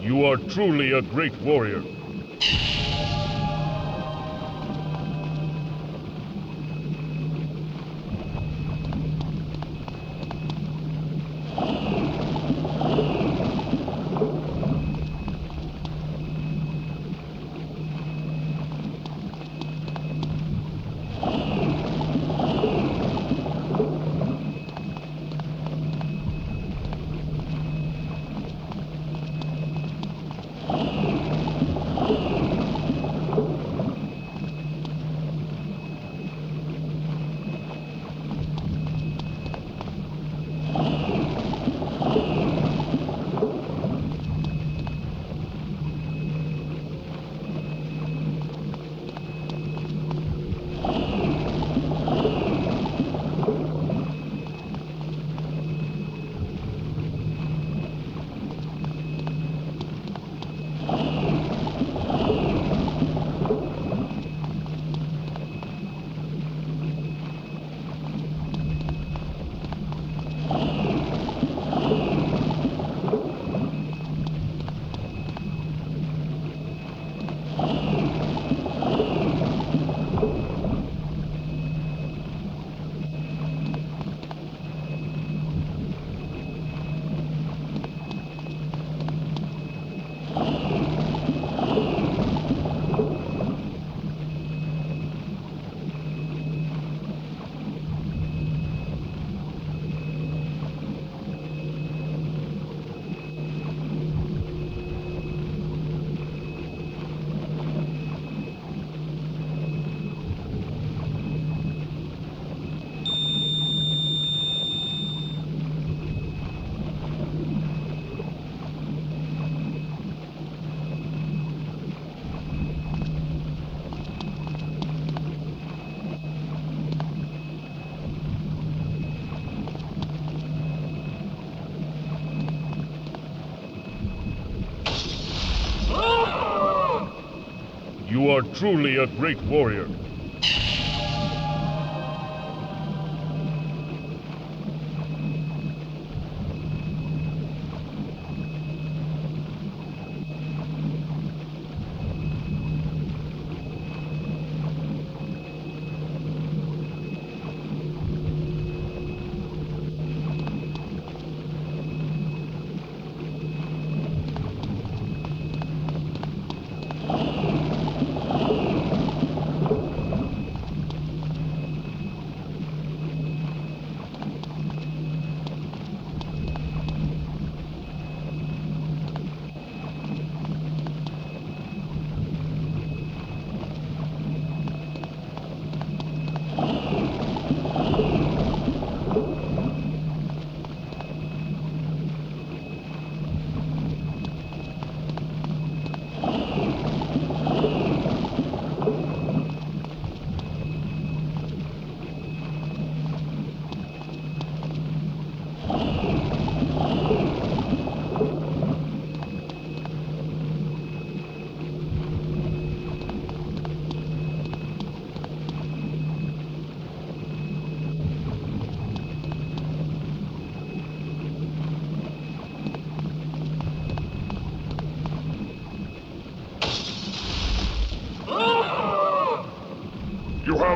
You are truly a great warrior. You are truly a great warrior.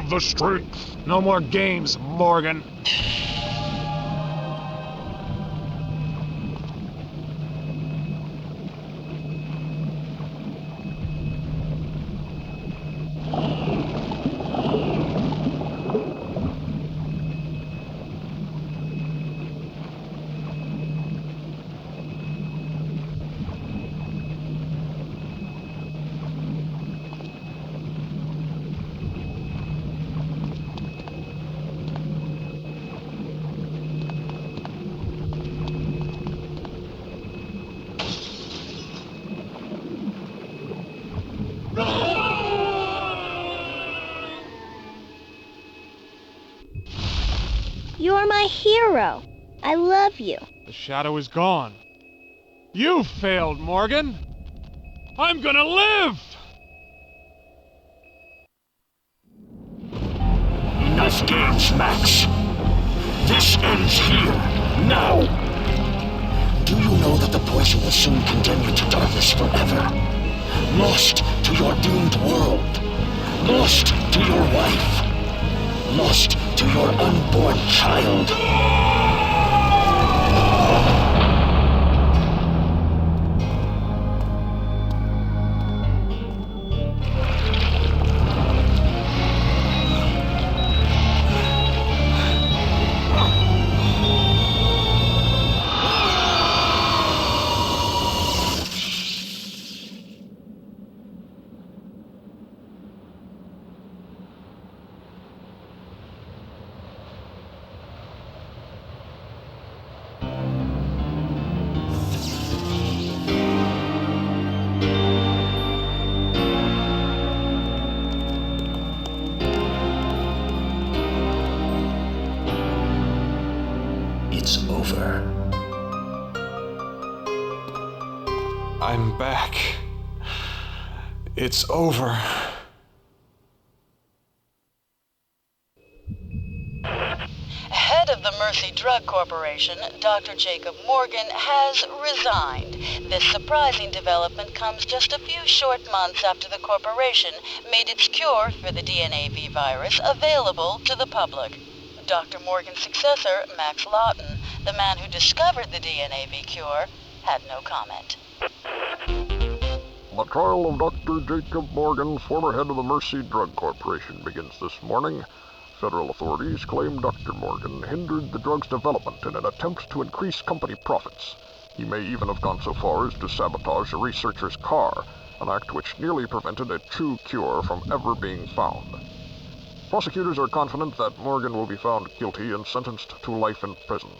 have the strength. No more games, Morgan. You're my hero. I love you. The shadow is gone. You failed, Morgan. I'm gonna live! Enough games, Max. This ends here, now. Do you know that the poison will soon condemn you to darkness forever? Lost to your doomed world. Lost to your wife. Lost to your unborn child. It's over. I'm back. It's over. Head of the Mercy Drug Corporation, Dr. Jacob Morgan, has resigned. This surprising development comes just a few short months after the corporation made its cure for the DNAV virus available to the public. Dr. Morgan's successor, Max Lawton, the man who discovered the DNAV cure, had no comment. The trial of Dr. Jacob Morgan, former head of the Mercy Drug Corporation, begins this morning. Federal authorities claim Dr. Morgan hindered the drug's development in an attempt to increase company profits. He may even have gone so far as to sabotage a researcher's car, an act which nearly prevented a true cure from ever being found. Prosecutors are confident that Morgan will be found guilty and sentenced to life in prison.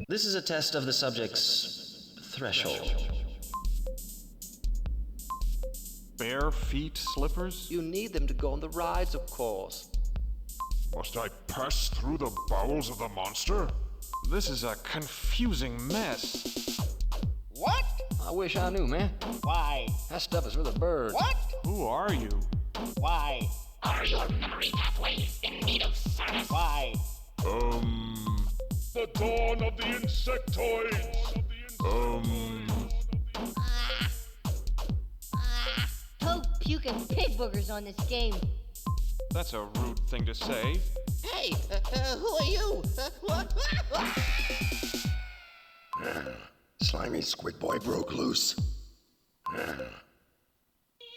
This is a test of the subject's threshold. Bare feet slippers? You need them to go on the rides, of course. Must I pass through the bowels of the monster? This is a confusing mess. What? I wish I knew, man. Why? That stuff is for the birds. What? Who are you? Why? Are your memory pathways in need of service? Why? The dawn of the insectoids. Toad puking pig boogers on this game. That's a rude thing to say. Hey, who are you? What? Slimy squid boy broke loose.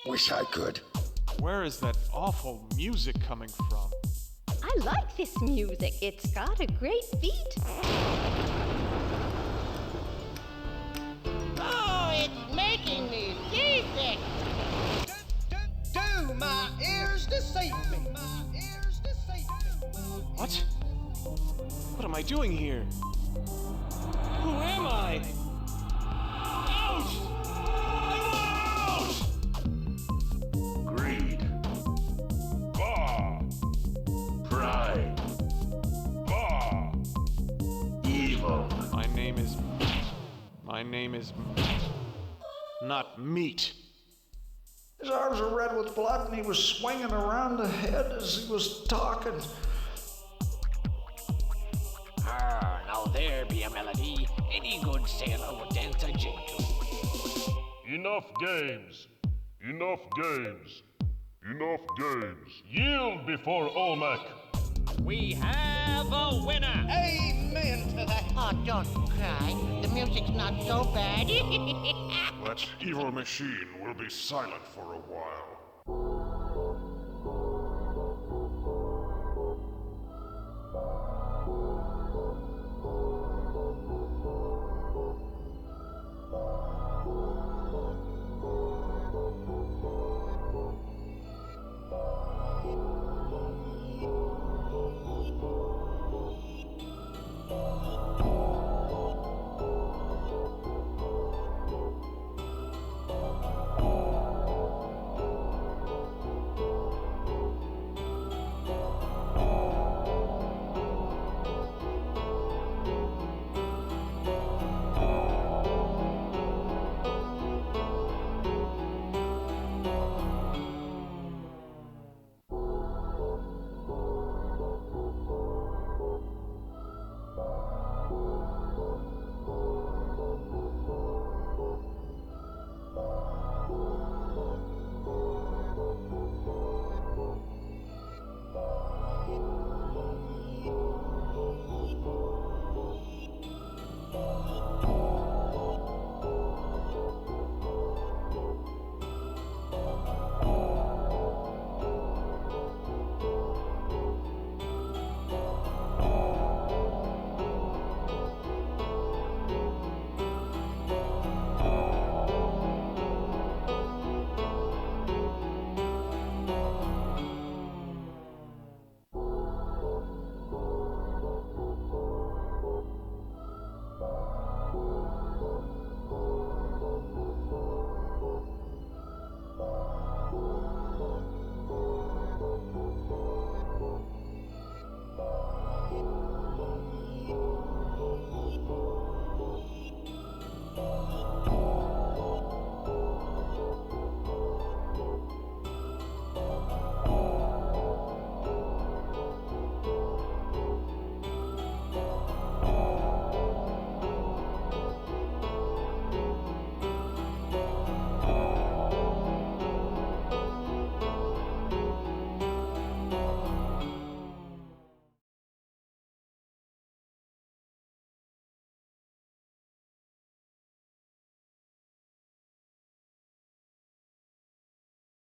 Wish I could. Where is that awful music coming from? I like this music. It's got a great beat. Oh, it's making me seasick. Do my ears deceive me? What? What am I doing here? Who am I? Out! Greed. Pride. Evil. My name is not meat. His arms were red with blood and he was swinging around the head as he was talking. Now there be a melody any good sailor would dance a jig to. Enough games. Enough games. Enough games. Yield before Olmec. We have a winner! Amen to that. Oh, don't cry. The music's not so bad. That evil machine will be silent for a while.